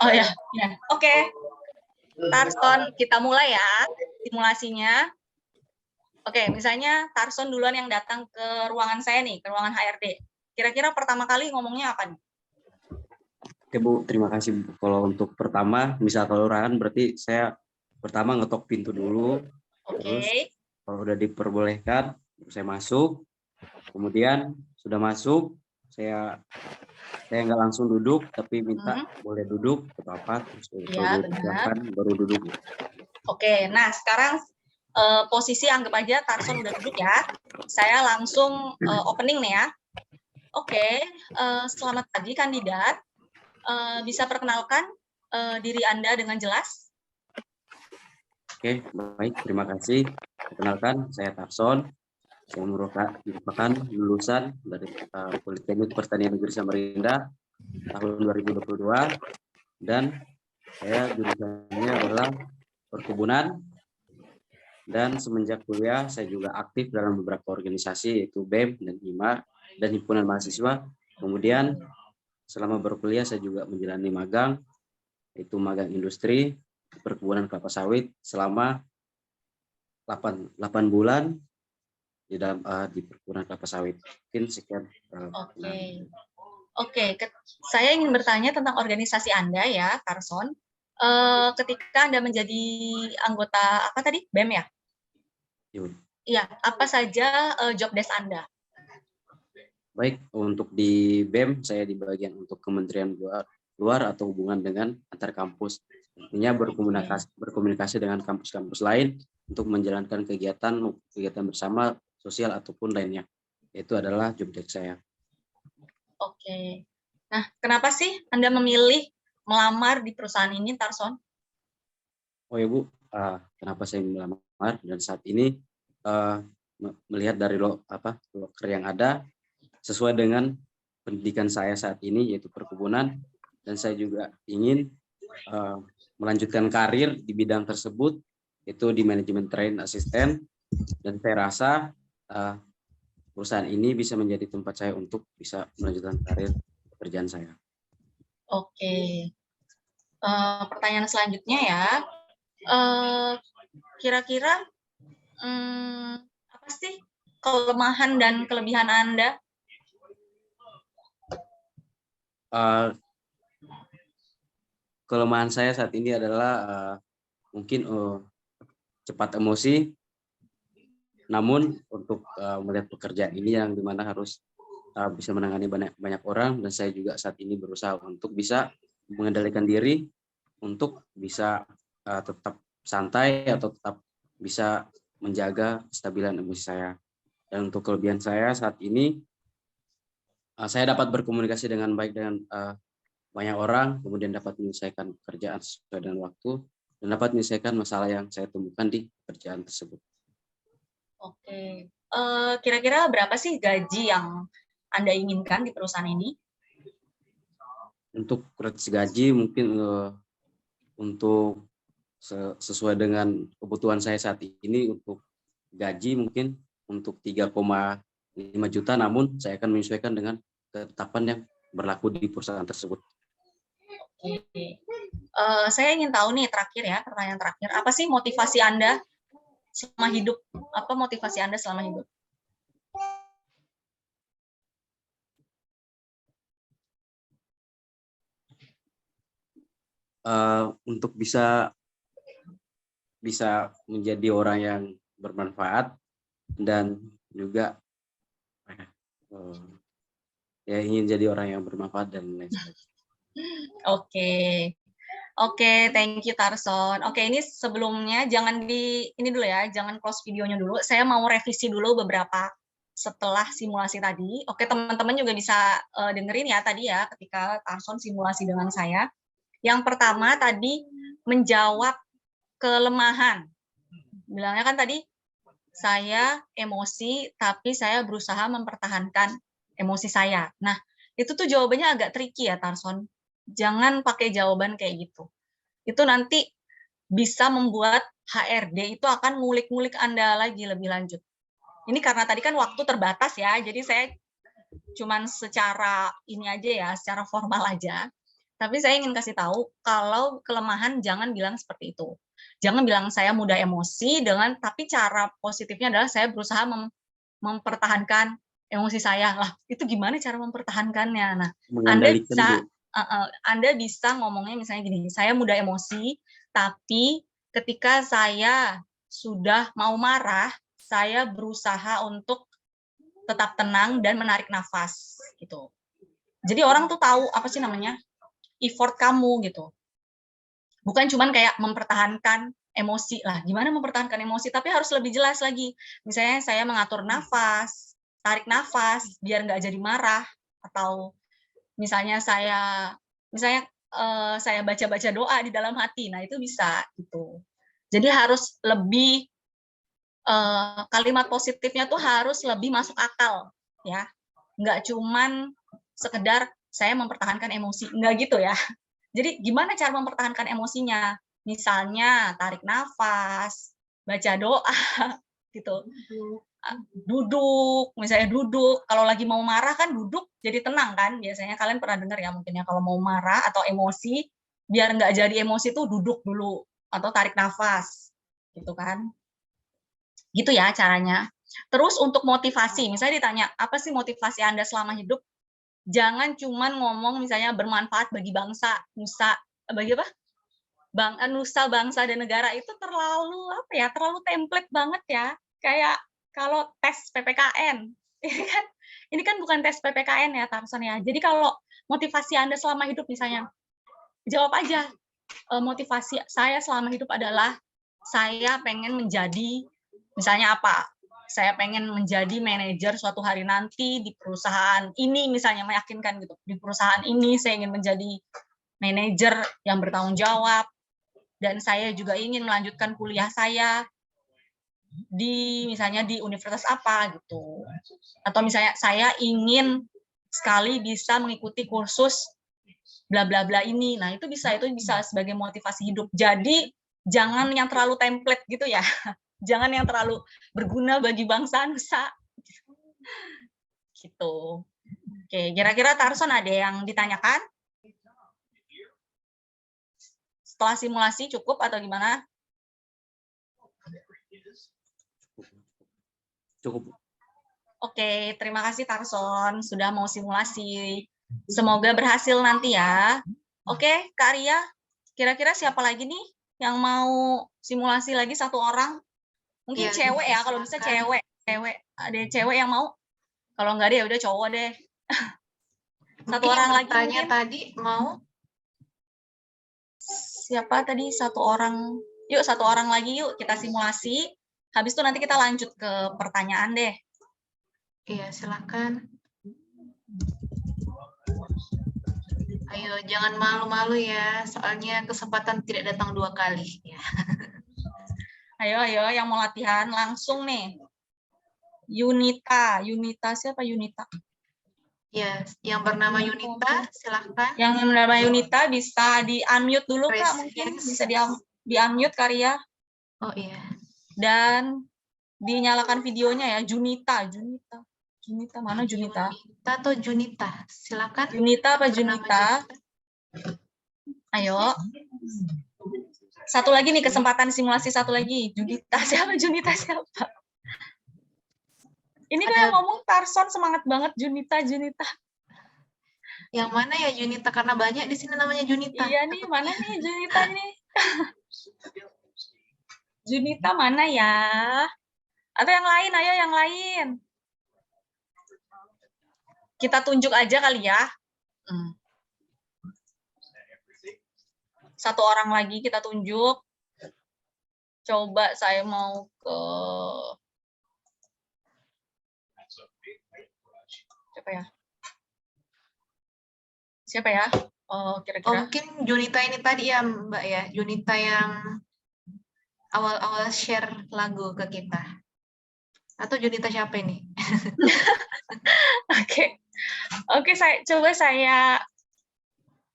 Oh ya, ya. Oke. Tarson, kita mulai ya simulasinya. Oke, misalnya Tarson duluan yang datang ke ruangan saya nih, ke ruangan HRD. Kira-kira pertama kali ngomongnya apa nih? Oke Bu, terima kasih Bu. Kalau untuk pertama, misal kelurahan berarti saya pertama ngetok pintu dulu. Terus Oke. kalau udah diperbolehkan, saya masuk. Kemudian sudah masuk, saya nggak langsung duduk, tapi minta boleh duduk atau apa. Terus Iya, kalau benar. silakan baru duduk. Oke, nah sekarang posisi anggap aja Tarson udah duduk ya. Saya langsung opening nih ya. Oke, selamat pagi kandidat. Bisa perkenalkan diri Anda dengan jelas? Oke, baik. Terima kasih. Perkenalkan, saya Tarson. Saya merupakan lulusan dari Politeknik Pertanian Negeri Samarinda tahun 2022 dan saya jurusannya adalah perkebunan. Dan semenjak kuliah saya juga aktif dalam beberapa organisasi yaitu BEM dan HIMA dan himpunan mahasiswa. Kemudian selama berkuliah saya juga menjalani magang, yaitu magang industri perkebunan kelapa sawit selama 8 bulan di dalam di perkebunan kelapa sawit. Mungkin sekian. Oke. Saya ingin bertanya tentang organisasi Anda ya, Tarson. Ketika Anda menjadi anggota apa tadi? BEM ya? Iya, apa saja job desk Anda? Baik, untuk di BEM saya di bagian untuk Kementerian Luar atau hubungan dengan antar kampus. Artinya berkomunikasi dengan kampus-kampus lain untuk menjalankan kegiatan bersama sosial ataupun lainnya. Itu adalah job desk saya. Oke. Nah, kenapa sih Anda memilih melamar di perusahaan ini, Tarson? Oh ya Bu, kenapa saya melamar dan saat ini melihat dari loker yang ada sesuai dengan pendidikan saya saat ini yaitu perkebunan, dan saya juga ingin melanjutkan karir di bidang tersebut yaitu di manajemen train asisten, dan saya rasa perusahaan ini bisa menjadi tempat saya untuk bisa melanjutkan karir pekerjaan saya. Oke. Pertanyaan selanjutnya ya, kira-kira apa sih kelemahan dan kelebihan Anda? Kelemahan saya saat ini adalah mungkin cepat emosi, namun untuk melihat pekerjaan ini yang dimana harus bisa menangani banyak orang, dan saya juga saat ini berusaha untuk bisa mengendalikan diri untuk bisa tetap santai atau tetap bisa menjaga kestabilan emosi saya. Dan untuk kelebihan saya saat ini, saya dapat berkomunikasi dengan baik dengan banyak orang, kemudian dapat menyelesaikan pekerjaan sesuai dengan waktu, dan dapat menyelesaikan masalah yang saya temukan di pekerjaan tersebut. Oke. Kira-kira berapa sih gaji yang Anda inginkan di perusahaan ini? Untuk gaji mungkin untuk sesuai dengan kebutuhan saya saat ini, untuk gaji mungkin untuk 3,5 juta, namun saya akan menyesuaikan dengan ketetapan yang berlaku di perusahaan tersebut. Oke. Saya ingin tahu nih terakhir ya, pertanyaan terakhir. Apa sih motivasi Anda selama hidup? Apa motivasi Anda selama hidup? Untuk bisa menjadi orang yang bermanfaat dan juga ya ingin jadi orang yang bermanfaat dan lain sebagainya. Oke. Oke, thank you Tarson. Oke, ini sebelumnya jangan ini dulu ya, jangan close videonya dulu. Saya mau revisi dulu beberapa setelah simulasi tadi. Oke, teman-teman juga bisa dengerin ya tadi ya ketika Tarson simulasi dengan saya. Yang pertama tadi menjawab kelemahan. Bilangnya kan tadi saya emosi tapi saya berusaha mempertahankan emosi saya. Nah, itu tuh jawabannya agak tricky ya Tarson. Jangan pakai jawaban kayak gitu. Itu nanti bisa membuat HRD itu akan ngulik-ngulik Anda lagi lebih lanjut. Ini karena tadi kan waktu terbatas ya, jadi saya cuman secara ini aja ya, secara formal aja. Tapi saya ingin kasih tahu, kalau kelemahan jangan bilang seperti itu. Jangan bilang saya mudah emosi, tapi cara positifnya adalah saya berusaha mempertahankan emosi saya. Lah, itu gimana cara mempertahankannya? Nah, Anda bisa ngomongnya misalnya gini, saya mudah emosi, tapi ketika saya sudah mau marah, saya berusaha untuk tetap tenang dan menarik nafas gitu. Jadi orang tuh tahu apa sih namanya effort kamu gitu. Bukan cuman kayak mempertahankan emosi lah. Gimana mempertahankan emosi? Tapi harus lebih jelas lagi. Misalnya saya mengatur nafas, tarik nafas biar nggak jadi marah, atau misalnya saya baca-baca doa di dalam hati. Nah itu bisa gitu. Jadi harus lebih kalimat positifnya tuh harus lebih masuk akal ya, nggak cuman sekedar saya mempertahankan emosi, nggak gitu ya. Jadi gimana cara mempertahankan emosinya? Misalnya tarik nafas, baca doa gitu, duduk, misalnya duduk. Kalau lagi mau marah kan duduk jadi tenang kan, biasanya kalian pernah dengar ya mungkin ya, kalau mau marah atau emosi biar nggak jadi emosi tuh duduk dulu atau tarik nafas gitu kan. Gitu ya caranya. Terus untuk motivasi, misalnya ditanya, apa sih motivasi Anda selama hidup? Jangan cuman ngomong misalnya bermanfaat bagi bangsa, nusa, bagi apa? Nusa, bangsa, dan negara itu terlalu apa ya? Terlalu template banget ya. Kayak kalau tes PPKN, ini kan bukan tes PPKN ya, Tarson ya. Jadi kalau motivasi Anda selama hidup misalnya, jawab aja. Motivasi saya selama hidup adalah saya pengen menjadi misalnya apa? Saya pengen menjadi manajer suatu hari nanti di perusahaan ini, misalnya meyakinkan gitu. Di perusahaan ini saya ingin menjadi manajer yang bertanggung jawab, dan saya juga ingin melanjutkan kuliah saya misalnya di universitas apa gitu. Atau misalnya saya ingin sekali bisa mengikuti kursus bla bla bla ini. Nah, itu bisa sebagai motivasi hidup. Jadi jangan yang terlalu template gitu ya. Jangan yang terlalu berguna bagi bangsa nusa. Gitu. Oke, kira-kira Tarson ada yang ditanyakan? Setelah simulasi cukup atau gimana? Cukup. Oke, terima kasih Tarson sudah mau simulasi. Semoga berhasil nanti ya. Oke, Kak Arya, kira-kira siapa lagi nih yang mau simulasi lagi satu orang? Mungkin ya, cewek ya, kalau bisa cewek. Ada cewek yang mau? Kalau nggak ada ya udah cowok deh. Satu orang lagi mungkin. Tadi mau? Siapa tadi? Satu orang. Yuk, satu orang lagi yuk kita simulasi. Habis itu nanti kita lanjut ke pertanyaan deh. Iya, silakan. Ayo, jangan malu-malu ya, soalnya kesempatan tidak datang 2 kali. Ya. Ayo, yang mau latihan langsung nih. Yunita siapa Yunita? Ya, yang bernama Yunita, silahkan. Yang bernama Yunita bisa di-unmute dulu, Kak, mungkin bisa di-unmute Karya. Oh iya. Dan dinyalakan videonya ya, Junita, mana Junita? Junita atau Junita? Silakan. Junita apa Junita? Ayo. Satu lagi nih, kesempatan simulasi satu lagi. Junita siapa? Ini kan yang ngomong Tarson, semangat banget Junita. Yang mana ya Junita? Karena banyak di sini namanya Junita. Iya nih, mana nih Junita nih? Junita mana ya? Atau yang lain, ayo yang lain. Kita tunjuk aja kali ya. satu orang lagi kita tunjuk. Coba saya mau ke siapa ya? Oh, Oh, kira-kira. mungkin Junita ini tadi ya, Mbak ya. Junita yang awal-awal share lagu ke kita. Atau Junita siapa ini? Oke, saya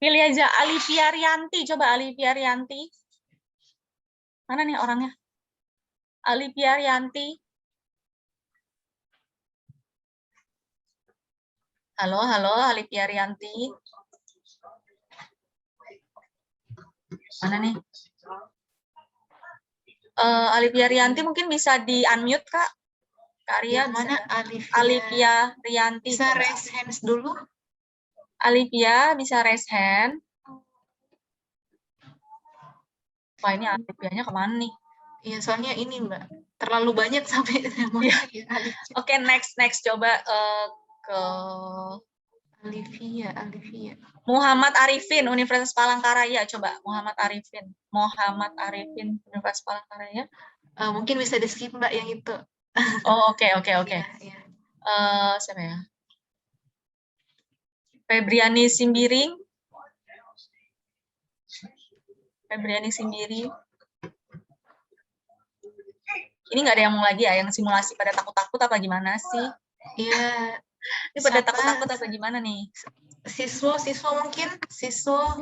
pilih aja Alivia Rianti. Coba Alivia Rianti. Mana nih orangnya? Alivia Rianti. Halo, Alivia Rianti. Mana nih? Alivia Rianti mungkin bisa di-unmute, Kak. Kak Arya, Yang mana Alivia Rianti. Bisa raise hands dulu? Alivia bisa raise hand. Wah, ini Alivianya kemana nih? Iya, soalnya ini Mbak, terlalu banyak sampai Oke, next coba ke Alivia. Muhammad Arifin, Universitas Palangkaraya. Coba Muhammad Arifin, Universitas Palangkaraya. Mungkin bisa di skip Mbak yang itu. Oh, oke. Iya. Siapa ya? Febriani Simbiring. Ini nggak ada yang mau lagi ya, yang simulasi pada takut-takut apa gimana sih? Iya. Ini pada takut-takut apa gimana nih? Siswa mungkin, siswa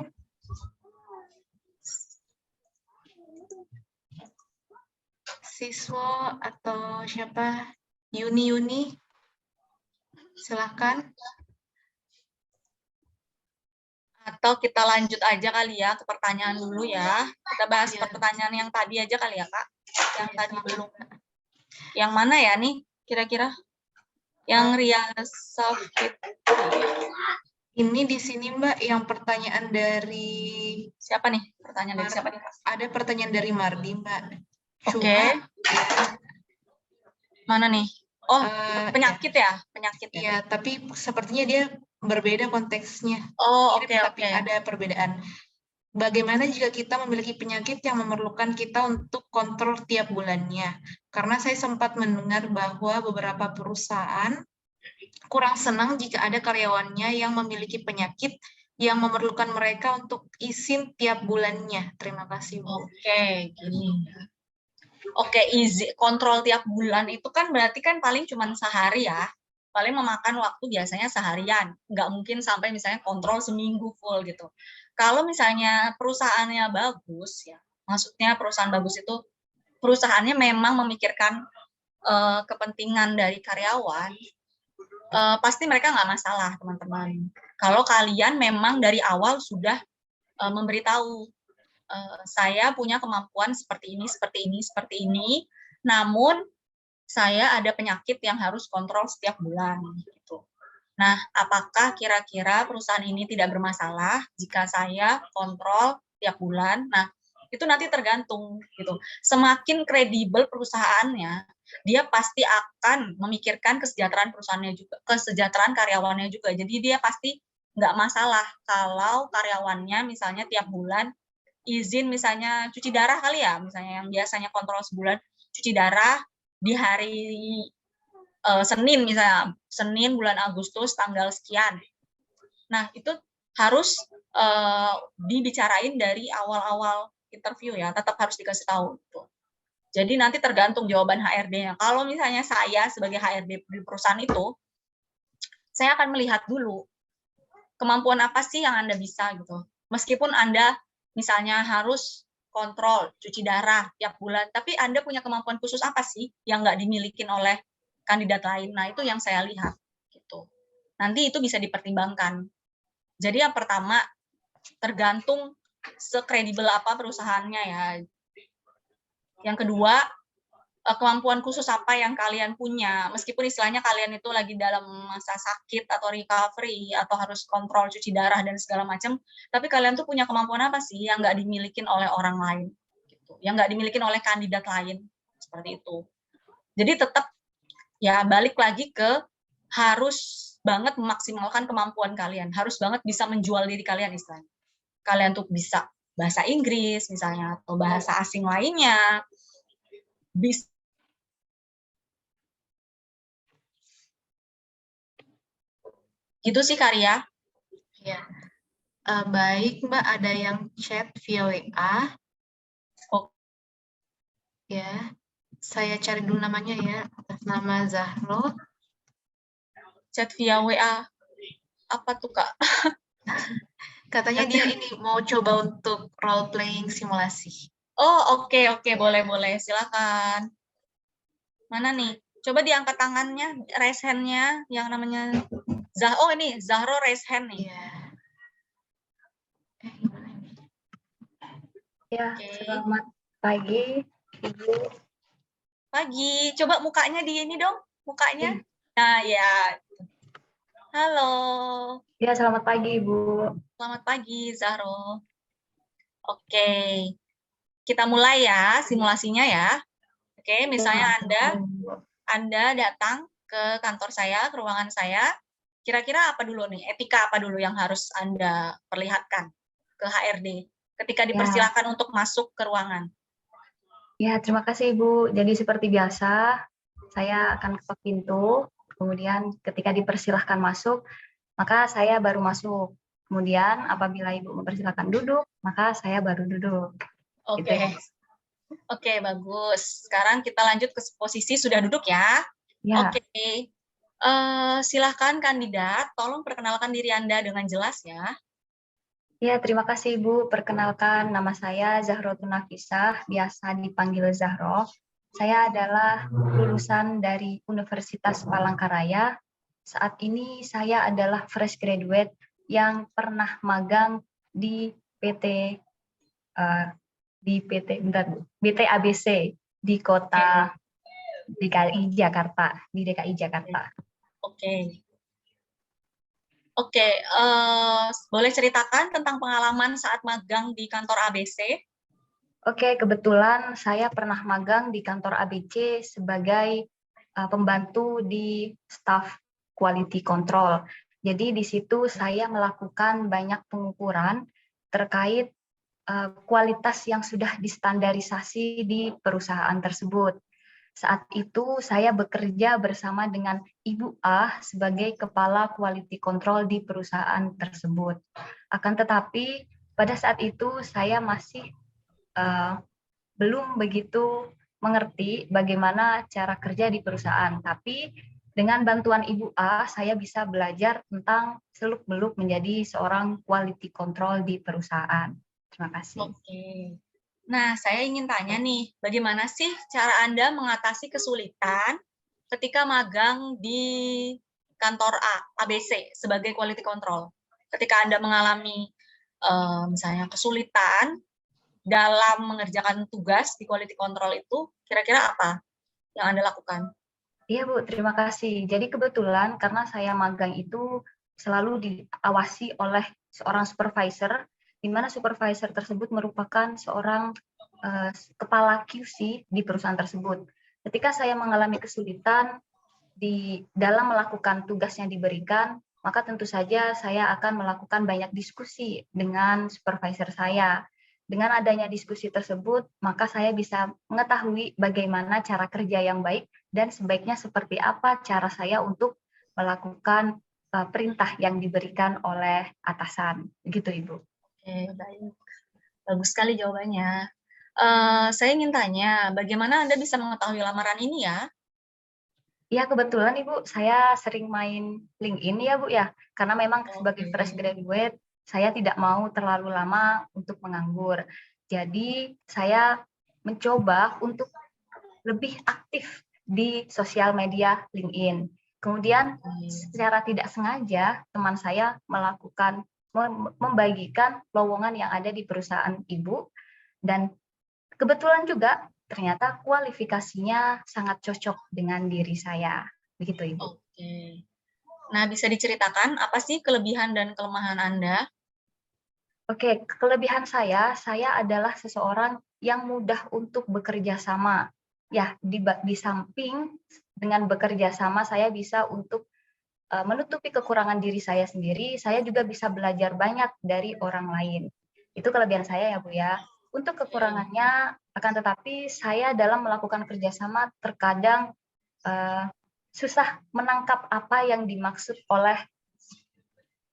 atau siapa? Yuni. Silahkan. Atau kita lanjut aja kali ya ke pertanyaan dulu ya. Kita bahas pertanyaan yang tadi aja kali ya, Kak. Yang tadi belum. Yang mana ya nih kira-kira? Yang Ria Safit. Ini di sini Mbak yang pertanyaan dari siapa nih? Pertanyaan dari siapa nih? Ada pertanyaan dari Mardi Mbak. Oke. Mana nih? Oh, penyakit ya? Iya, tapi sepertinya dia berbeda konteksnya. Oh, oke. Ada perbedaan. Bagaimana jika kita memiliki penyakit yang memerlukan kita untuk kontrol tiap bulannya? Karena saya sempat mendengar bahwa beberapa perusahaan kurang senang jika ada karyawannya yang memiliki penyakit yang memerlukan mereka untuk izin tiap bulannya. Terima kasih, Bu. Oke, gini. Oke, izin kontrol tiap bulan itu kan berarti kan paling cuma sehari ya. Paling memakan waktu biasanya seharian. Nggak mungkin sampai misalnya kontrol seminggu full gitu. Kalau misalnya perusahaannya bagus ya, maksudnya perusahaan bagus itu perusahaannya memang memikirkan kepentingan dari karyawan, pasti mereka nggak masalah, teman-teman. Kalau kalian memang dari awal sudah memberitahu, saya punya kemampuan seperti ini, namun saya ada penyakit yang harus kontrol setiap bulan. Gitu. Nah, apakah kira-kira perusahaan ini tidak bermasalah jika saya kontrol tiap bulan? Nah, itu nanti tergantung gitu. Semakin kredibel perusahaannya, dia pasti akan memikirkan kesejahteraan perusahaannya juga, kesejahteraan karyawannya juga. Jadi dia pasti nggak masalah kalau karyawannya misalnya tiap bulan izin misalnya cuci darah kali ya, misalnya yang biasanya kontrol sebulan cuci darah di hari Senin misalnya, Senin bulan Agustus tanggal sekian. Nah, itu harus dibicarain dari awal-awal interview ya, tetap harus dikasih tahu. Jadi nanti tergantung jawaban HRD-nya. Kalau misalnya saya sebagai HRD di perusahaan itu, saya akan melihat dulu kemampuan apa sih yang Anda bisa gitu. Meskipun Anda misalnya harus kontrol cuci darah tiap bulan, tapi Anda punya kemampuan khusus apa sih yang nggak dimilikin oleh kandidat lain? Nah, itu yang saya lihat gitu. Nanti itu bisa dipertimbangkan. Jadi yang pertama tergantung sekredibel apa perusahaannya ya. Yang kedua, kemampuan khusus apa yang kalian punya, meskipun istilahnya kalian itu lagi dalam masa sakit atau recovery atau harus kontrol cuci darah dan segala macam, tapi kalian tuh punya kemampuan apa sih yang nggak dimilikin oleh orang lain, gitu, yang nggak dimilikin oleh kandidat lain, seperti itu. Jadi tetap ya balik lagi ke harus banget memaksimalkan kemampuan kalian, harus banget bisa menjual diri kalian istilahnya. Kalian tuh bisa bahasa Inggris misalnya atau bahasa asing lainnya. Bisa gitu sih Karya. Ya. Baik, Mbak, ada yang chat via WA. Oh, Ya, saya cari dulu namanya ya, atas nama Zahro. chat via WA. Apa tuh, Kak? Katanya dia ini mau coba untuk role playing simulasi. Oh, oke, boleh. Silakan. Mana nih? Coba diangkat tangannya, raise hand-nya yang namanya Oh, ini Zahro raise hand nih. Iya. Gimana ini? Ya, Oke. selamat pagi, Ibu. Pagi. Coba mukanya di ini dong, mukanya. Iya. Nah, ya. Halo. Ya, selamat pagi, Ibu. Selamat pagi, Zahro. Oke. Kita mulai ya simulasinya ya. Oke, misalnya Anda datang ke kantor saya, ke ruangan saya. Kira-kira apa dulu nih? Etika apa dulu yang harus Anda perlihatkan ke HRD ketika dipersilakan untuk masuk ke ruangan? Ya, terima kasih, Ibu. Jadi seperti biasa, saya akan ketok pintu. Kemudian ketika dipersilahkan masuk, maka saya baru masuk. Kemudian apabila Ibu mempersilahkan duduk, maka saya baru duduk. Oke. Gitu ya. Oke, bagus. Sekarang kita lanjut ke posisi sudah duduk ya. Ya. Oke. Silahkan kandidat, tolong perkenalkan diri Anda dengan jelas ya. Ya, terima kasih, Ibu. Perkenalkan, nama saya Zahrotul Nafisah, biasa dipanggil Zahro. Saya adalah lulusan dari Universitas Palangkaraya. Saat ini saya adalah fresh graduate yang pernah magang di PT BT ABC di kota DKI Jakarta, di DKI Jakarta. Oke, boleh ceritakan tentang pengalaman saat magang di kantor ABC? Oke, kebetulan saya pernah magang di kantor ABC sebagai pembantu di staff quality control. Jadi di situ saya melakukan banyak pengukuran terkait kualitas yang sudah distandarisasi di perusahaan tersebut. Saat itu saya bekerja bersama dengan Ibu A sebagai kepala quality control di perusahaan tersebut. Akan tetapi pada saat itu saya masih belum begitu mengerti bagaimana cara kerja di perusahaan. Tapi dengan bantuan Ibu A, saya bisa belajar tentang seluk-beluk menjadi seorang quality control di perusahaan. Terima kasih. Oke. Nah, saya ingin tanya nih, bagaimana sih cara Anda mengatasi kesulitan ketika magang di kantor ABC sebagai quality control? Ketika Anda mengalami misalnya kesulitan dalam mengerjakan tugas di quality control itu, kira-kira apa yang Anda lakukan? Iya, Bu, terima kasih. Jadi kebetulan karena saya magang itu selalu diawasi oleh seorang supervisor, di mana supervisor tersebut merupakan seorang kepala QC di perusahaan tersebut. Ketika saya mengalami kesulitan di dalam melakukan tugas yang diberikan, maka tentu saja saya akan melakukan banyak diskusi dengan supervisor saya. Dengan adanya diskusi tersebut, maka saya bisa mengetahui bagaimana cara kerja yang baik dan sebaiknya seperti apa cara saya untuk melakukan perintah yang diberikan oleh atasan. Begitu, Ibu. Oke, baik. Bagus sekali jawabannya. Saya ingin tanya, bagaimana Anda bisa mengetahui lamaran ini ya? Ya, kebetulan Ibu, saya sering main LinkedIn ya, Bu ya. Karena memang sebagai fresh graduate, saya tidak mau terlalu lama untuk menganggur. Jadi, saya mencoba untuk lebih aktif di sosial media LinkedIn. Kemudian, secara tidak sengaja, teman saya membagikan lowongan yang ada di perusahaan Ibu. Dan kebetulan juga ternyata kualifikasinya sangat cocok dengan diri saya. Begitu, Ibu. Oke. Nah, bisa diceritakan apa sih kelebihan dan kelemahan Anda? Oke, kelebihan saya adalah seseorang yang mudah untuk bekerja sama. Ya, di samping dengan bekerja sama, saya bisa untuk menutupi kekurangan diri saya sendiri, saya juga bisa belajar banyak dari orang lain. Itu kelebihan saya ya Bu ya. Untuk kekurangannya, akan tetapi saya dalam melakukan kerjasama terkadang susah menangkap apa yang dimaksud oleh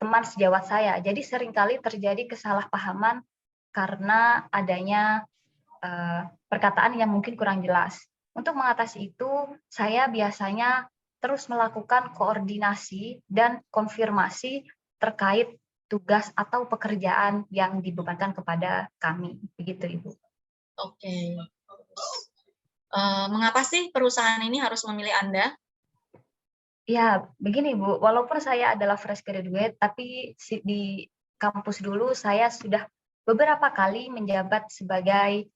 teman sejawat saya. Jadi seringkali terjadi kesalahpahaman karena adanya perkataan yang mungkin kurang jelas. Untuk mengatasi itu, saya biasanya terus melakukan koordinasi dan konfirmasi terkait tugas atau pekerjaan yang dibebankan kepada kami. Begitu, Ibu. Oke. Mengapa sih perusahaan ini harus memilih Anda? Ya, begini Bu, walaupun saya adalah fresh graduate, tapi di kampus dulu saya sudah beberapa kali menjabat sebagai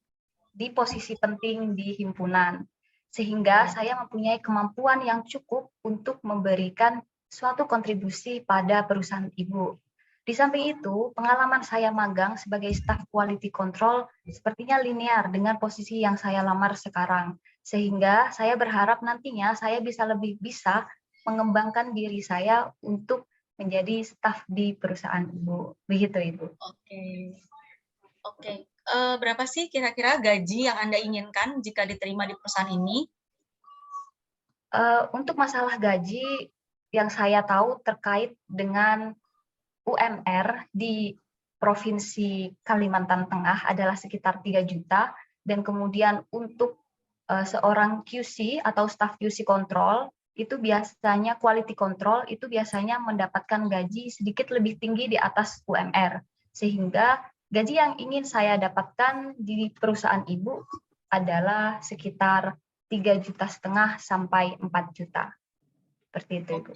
di posisi penting di himpunan, sehingga saya mempunyai kemampuan yang cukup untuk memberikan suatu kontribusi pada perusahaan ibu. Di samping itu, pengalaman saya magang sebagai staf quality control sepertinya linear dengan posisi yang saya lamar sekarang, sehingga saya berharap nantinya saya bisa lebih bisa mengembangkan diri saya untuk menjadi staf di perusahaan ibu. Begitu, Ibu. Oke. Berapa sih kira-kira gaji yang Anda inginkan jika diterima di perusahaan ini? Untuk masalah gaji yang saya tahu terkait dengan UMR di Provinsi Kalimantan Tengah adalah sekitar 3 juta, dan kemudian untuk seorang QC atau staf QC control itu biasanya quality control itu biasanya mendapatkan gaji sedikit lebih tinggi di atas UMR, sehingga gaji yang ingin saya dapatkan di perusahaan ibu adalah sekitar 3,5 juta sampai 4 juta. Seperti itu, Ibu.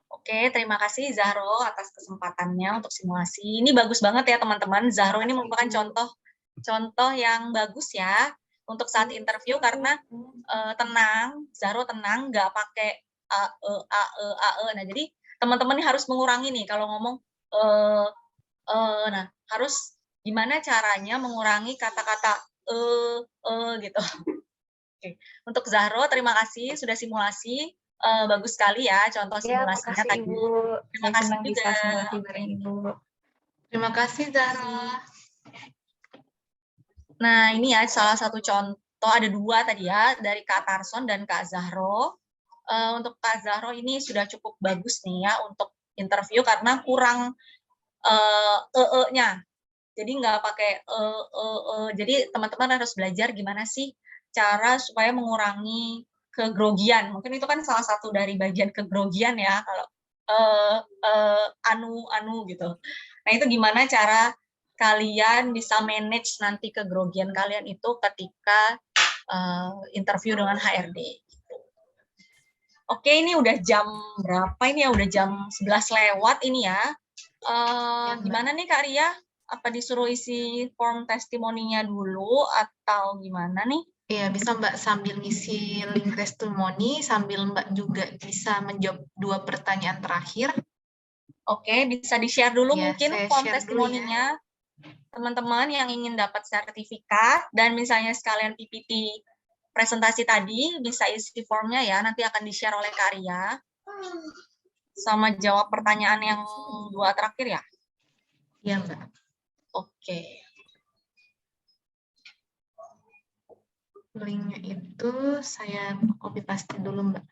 Oke, terima kasih Zahro atas kesempatannya untuk simulasi. Ini bagus banget ya teman-teman. Zahro ini merupakan contoh yang bagus ya untuk saat interview karena tenang, Zahro tenang, nggak pakai ae. Nah, jadi teman-teman ini harus mengurangi nih kalau ngomong nah, harus gimana caranya mengurangi kata-kata gitu. Oke. Untuk Zahro, terima kasih sudah simulasi. Bagus sekali ya contoh simulasinya tadi. Ibu. Terima kasih juga. Bisa simulasi bareng Ibu. Terima kasih, Zahro. Nah, ini ya salah satu contoh, ada 2 tadi ya, dari Kak Tarson dan Kak Zahro. Untuk Kak Zahro ini sudah cukup bagus nih ya untuk interview karena kurang nya. Jadi nggak pakai jadi teman-teman harus belajar gimana sih cara supaya mengurangi kegrogian. Mungkin itu kan salah satu dari bagian kegrogian ya, kalau anu gitu. Nah, itu gimana cara kalian bisa manage nanti kegrogian kalian itu ketika interview dengan HRD. Oke, ini udah jam berapa ini ya? Udah jam 11 lewat ini ya. Gimana nih Kak Ria? Apa disuruh isi form testimoninya dulu atau gimana nih? Iya, bisa Mbak sambil ngisi link testimoni, sambil Mbak juga bisa menjawab 2 pertanyaan terakhir. Oke, bisa di-share dulu Ya, mungkin saya form share testimoninya. Teman-teman yang ingin dapat sertifikat dan misalnya sekalian PPT presentasi tadi, bisa isi formnya ya, nanti akan di-share oleh Kak Ria. Sama jawab pertanyaan yang 2 terakhir ya? Iya, Mbak. Oke. Linknya itu saya copy paste dulu, Mbak.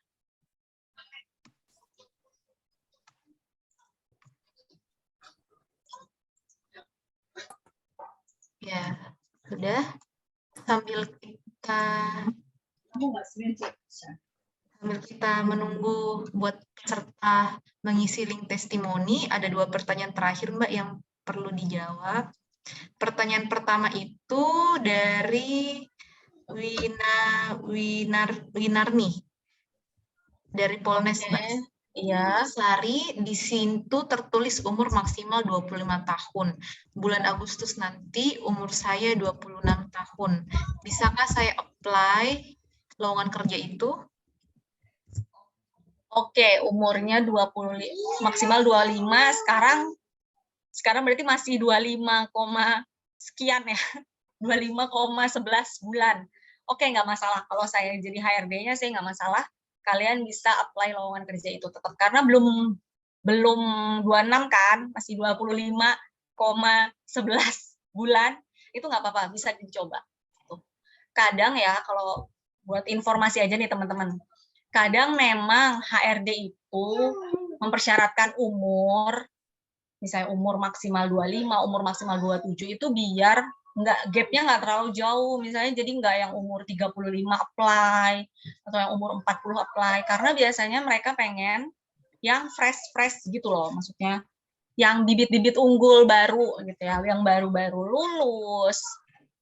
Ya, sudah. Sambil kita menunggu buat peserta mengisi link testimoni, ada 2 pertanyaan terakhir, Mbak, yang perlu dijawab. Pertanyaan pertama itu dari Winarni dari Polnes, Mbak. Iya. Sari, di situ tertulis umur maksimal 25 tahun. Bulan Agustus nanti umur saya 26 tahun. Bisakah saya apply lowongan kerja itu? Oke, umurnya 20 maksimal 25, sekarang berarti masih 25, sekian ya. 25,11 bulan. Oke, nggak masalah. Kalau saya jadi HRD-nya saya nggak masalah. Kalian bisa apply lowongan kerja itu tetap karena belum 26 kan, masih 25,11 bulan, itu nggak apa-apa, bisa dicoba. Tuh. Kadang ya, kalau buat informasi aja nih teman-teman, kadang memang HRD itu mempersyaratkan umur, misalnya umur maksimal 25, umur maksimal 27 itu biar gapnya nggak terlalu jauh, misalnya jadi nggak yang umur 35 apply, atau yang umur 40 apply, karena biasanya mereka pengen yang fresh gitu loh, maksudnya yang bibit-bibit unggul baru gitu ya, yang baru-baru lulus,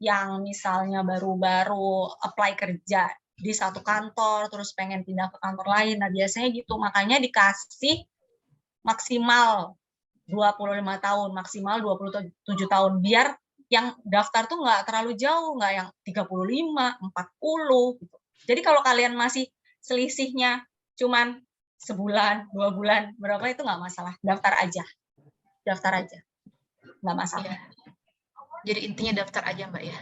yang misalnya baru-baru apply kerja di satu kantor, terus pengen pindah ke kantor lain, nah biasanya gitu, makanya dikasih maksimal 25 tahun, maksimal 27 tahun, biar yang daftar tuh nggak terlalu jauh, nggak yang 35, 40 gitu. Jadi kalau kalian masih selisihnya cuman sebulan, 2 bulan, berapa itu nggak masalah, daftar aja, nggak masalah. Ya. Jadi intinya daftar aja Mbak ya.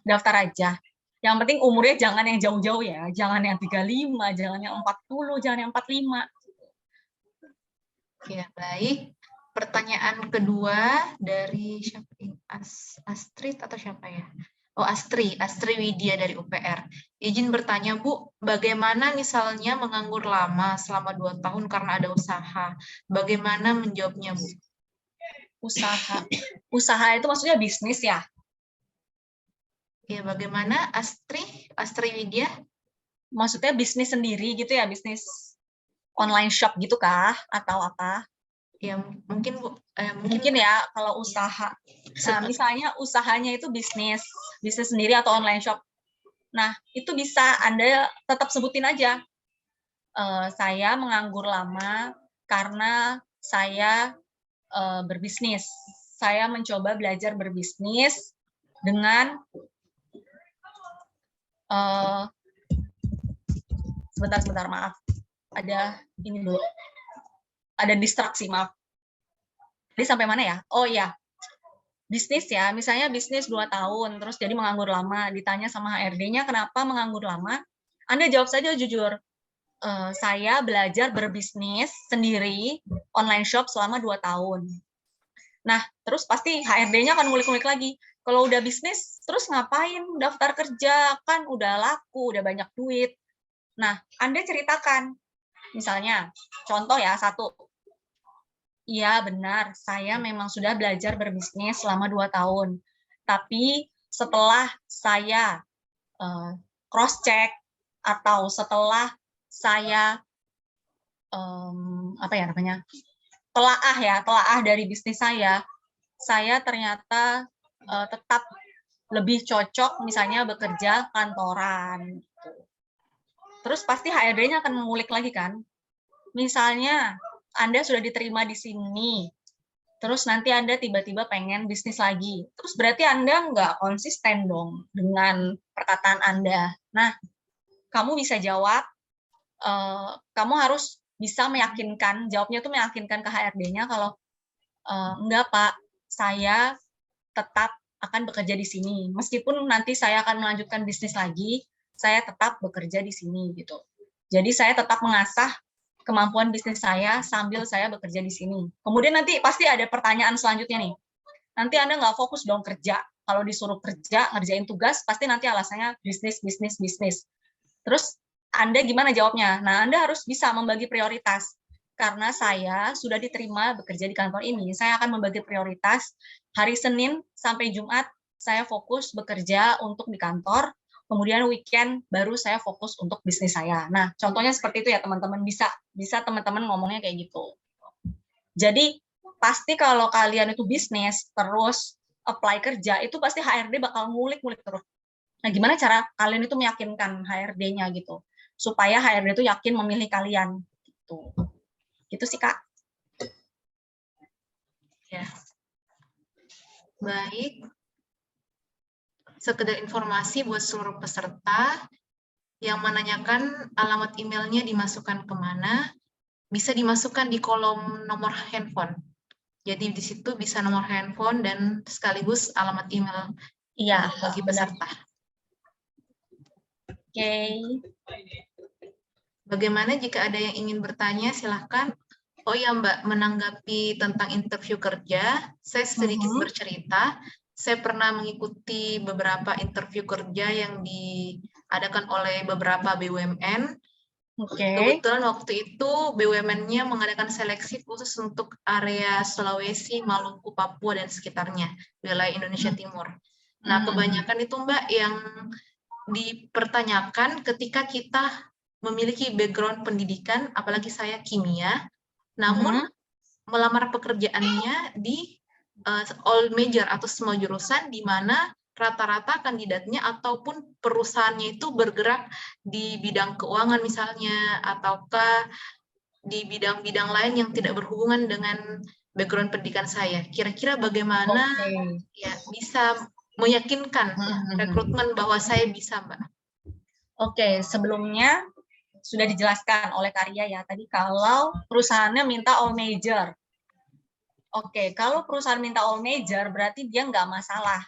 Daftar aja. Yang penting umurnya jangan yang jauh-jauh ya, jangan yang 35, jangan yang 40, jangan yang 45. Ya, baik. Pertanyaan kedua dari siapa ini? Astrid atau siapa ya? Oh, Astri Widya dari UPR. Izin bertanya, Bu, bagaimana misalnya menganggur lama selama 2 tahun karena ada usaha? Bagaimana menjawabnya, Bu? Usaha itu maksudnya bisnis ya? Ya, bagaimana Astri Widya? Maksudnya bisnis sendiri gitu ya, bisnis online shop gitu kah? Atau apa? Ya, mungkin Bu. Mungkin ya, kalau usaha. Nah, misalnya usahanya itu bisnis sendiri atau online shop. Nah, itu bisa Anda tetap sebutin aja. Saya menganggur lama karena saya berbisnis. Saya mencoba belajar berbisnis dengan sebentar, maaf. Ada ini dulu. Ada distraksi, maaf. Jadi sampai mana ya? Oh iya. Bisnis ya, misalnya bisnis 2 tahun, terus jadi menganggur lama. Ditanya sama HRD-nya kenapa menganggur lama? Anda jawab saja jujur. Saya belajar berbisnis sendiri, online shop selama 2 tahun. Nah, terus pasti HRD-nya akan ngulik-ngulik lagi. Kalau udah bisnis, terus ngapain daftar kerja? Kan udah laku, udah banyak duit. Nah, Anda ceritakan. Misalnya, contoh ya, 1. Iya, benar. Saya memang sudah belajar berbisnis selama 2 tahun. Tapi setelah saya cross-check atau setelah saya telaah dari bisnis saya ternyata tetap lebih cocok misalnya bekerja kantoran. Terus pasti HRD-nya akan mengulik lagi kan. Misalnya Anda sudah diterima di sini, terus nanti Anda tiba-tiba pengen bisnis lagi. Terus berarti Anda nggak konsisten dong dengan perkataan Anda. Nah, kamu bisa jawab, kamu harus bisa meyakinkan, jawabnya tuh meyakinkan ke HRD-nya kalau enggak Pak, saya tetap akan bekerja di sini. Meskipun nanti saya akan melanjutkan bisnis lagi, saya tetap bekerja di sini gitu. Jadi saya tetap mengasah kemampuan bisnis saya sambil saya bekerja di sini. Kemudian nanti pasti ada pertanyaan selanjutnya nih. Nanti Anda nggak fokus dong kerja. Kalau disuruh kerja, ngerjain tugas, pasti nanti alasannya bisnis. Terus Anda gimana jawabnya? Nah, Anda harus bisa membagi prioritas. Karena saya sudah diterima bekerja di kantor ini, saya akan membagi prioritas hari Senin sampai Jumat, saya fokus bekerja untuk di kantor, kemudian weekend baru saya fokus untuk bisnis saya. Nah, contohnya seperti itu ya teman-teman, bisa teman-teman ngomongnya kayak gitu. Jadi, pasti kalau kalian itu bisnis, terus apply kerja, itu pasti HRD bakal ngulik-ngulik terus. Nah, gimana cara kalian itu meyakinkan HRD-nya gitu, supaya HRD itu yakin memilih kalian. Gitu sih, Kak. Ya. Baik. Sekedar informasi buat seluruh peserta yang menanyakan alamat emailnya dimasukkan kemana, bisa dimasukkan di kolom nomor handphone. Jadi di situ bisa nomor handphone dan sekaligus alamat email bagi peserta. Oke. Bagaimana jika ada yang ingin bertanya, silahkan. Oh ya Mbak, menanggapi tentang interview kerja, saya sedikit bercerita. saya pernah mengikuti beberapa interview kerja yang diadakan oleh beberapa BUMN. Oke. Kebetulan waktu itu BUMN-nya mengadakan seleksi khusus untuk area Sulawesi, Maluku, Papua, dan sekitarnya, wilayah Indonesia Timur. Nah, kebanyakan itu Mbak yang dipertanyakan ketika kita memiliki background pendidikan, apalagi saya kimia, namun melamar pekerjaannya di all major atau semua jurusan, di mana rata-rata kandidatnya ataupun perusahaannya itu bergerak di bidang keuangan misalnya, ataukah di bidang-bidang lain yang tidak berhubungan dengan background pendidikan saya. Kira-kira bagaimana ya bisa meyakinkan rekrutmen bahwa saya bisa, Mbak? Oke, sebelumnya sudah dijelaskan oleh Karya ya tadi kalau perusahaannya minta all major. Oke, kalau perusahaan minta all major berarti dia nggak masalah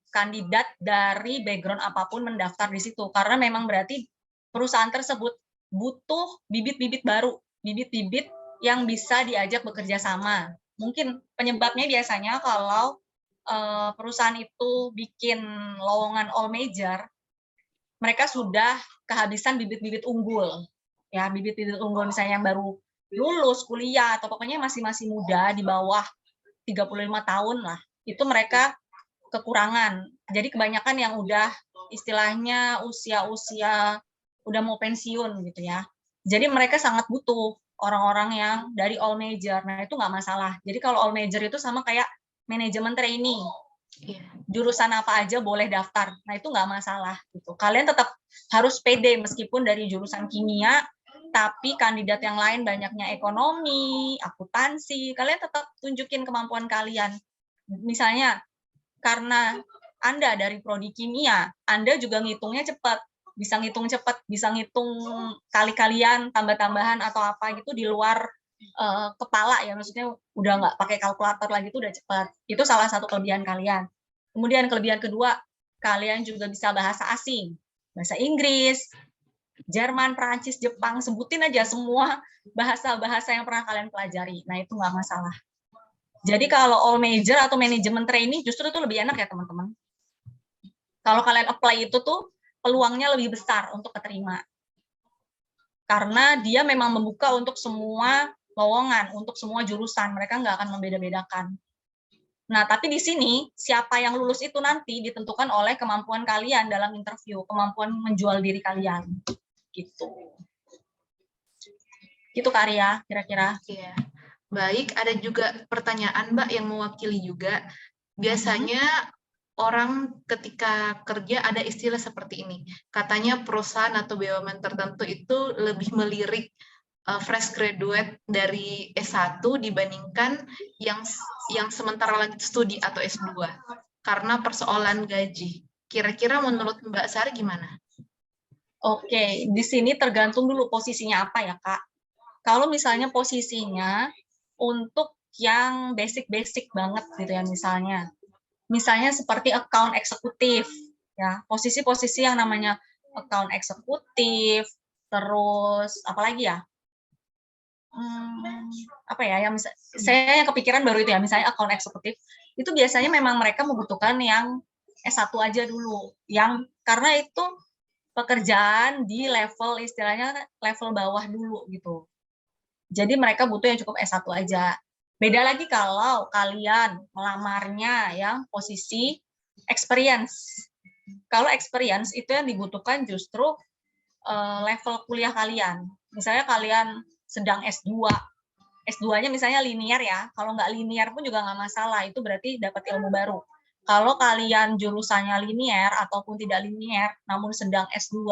kandidat dari background apapun mendaftar di situ, karena memang berarti perusahaan tersebut butuh bibit-bibit baru, bibit-bibit yang bisa diajak bekerja sama. Mungkin penyebabnya biasanya kalau perusahaan itu bikin lowongan all major, mereka sudah kehabisan bibit-bibit unggul, ya bibit-bibit unggul misalnya yang baru lulus kuliah atau pokoknya masih muda di bawah 35 tahun lah, itu mereka kekurangan. Jadi kebanyakan yang udah istilahnya usia-usia udah mau pensiun gitu ya. Jadi mereka sangat butuh orang-orang yang dari all major. Nah, itu nggak masalah. Jadi kalau all major itu sama kayak manajemen trainee. Jurusan apa aja boleh daftar. Nah, itu nggak masalah gitu. Kalian tetap harus pede meskipun dari jurusan kimia, tapi kandidat yang lain banyaknya ekonomi, akuntansi. Kalian tetap tunjukin kemampuan kalian. Misalnya karena Anda dari prodi kimia, Anda juga ngitungnya cepat, bisa ngitung cepat, bisa ngitung kali-kalian, tambah-tambahan atau apa gitu di luar kepala ya, maksudnya udah nggak pakai kalkulator lagi itu udah cepat. Itu salah satu kelebihan kalian. Kemudian kelebihan kedua, kalian juga bisa bahasa asing, bahasa Inggris, Jerman, Prancis, Jepang, sebutin aja semua bahasa-bahasa yang pernah kalian pelajari. Nah, itu nggak masalah. Jadi kalau all major atau manajemen training justru itu lebih enak ya teman-teman. Kalau kalian apply itu tuh peluangnya lebih besar untuk keterima. Karena dia memang membuka untuk semua lowongan, untuk semua jurusan. Mereka nggak akan membeda-bedakan. Nah, tapi di sini siapa yang lulus itu nanti ditentukan oleh kemampuan kalian dalam interview, kemampuan menjual diri kalian. Gitu. Gitu Karya, kira-kira. Iya. Baik, ada juga pertanyaan Mbak yang mewakili juga. Biasanya orang ketika kerja ada istilah seperti ini. Katanya perusahaan atau BUMN tertentu itu lebih melirik fresh graduate dari S1 dibandingkan yang sementara lanjut studi atau S2 karena persoalan gaji. Kira-kira menurut Mbak Sari gimana? Oke, di sini tergantung dulu posisinya apa ya, Kak. Kalau misalnya posisinya untuk yang basic-basic banget gitu ya, misalnya seperti account eksekutif ya, posisi-posisi yang namanya account eksekutif, terus apalagi ya, apa ya, yang saya yang kepikiran baru itu ya, misalnya account eksekutif itu biasanya memang mereka membutuhkan yang S1 aja dulu, yang karena itu pekerjaan di level istilahnya level bawah dulu gitu. Jadi mereka butuh yang cukup S1 aja. Beda lagi kalau kalian melamarnya yang posisi experience. Kalau experience itu yang dibutuhkan justru level kuliah kalian. Misalnya kalian sedang S2. S2-nya misalnya linear ya. Kalau nggak linear pun juga nggak masalah. Itu berarti dapat ilmu baru. Kalau kalian jurusannya linear ataupun tidak linear, namun sedang S2,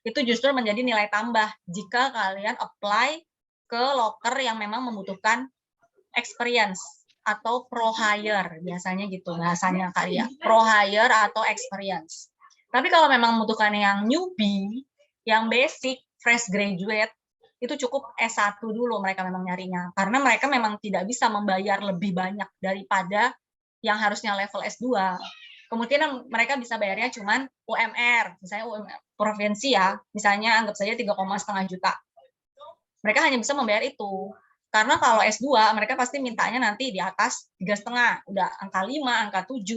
itu justru menjadi nilai tambah jika kalian apply ke loker yang memang membutuhkan experience atau pro hire, biasanya gitu bahasanya Karya, pro hire atau experience. Tapi kalau memang membutuhkan yang newbie, yang basic, fresh graduate, itu cukup S1 dulu mereka memang nyarinya, karena mereka memang tidak bisa membayar lebih banyak daripada yang harusnya level S2. Kemungkinan mereka bisa bayarnya cuman UMR, misalnya UMR provinsi ya, misalnya anggap saja 3,5 juta. Mereka hanya bisa membayar itu. Karena kalau S2 mereka pasti mintanya nanti di atas 3,5, udah angka 5, angka 7.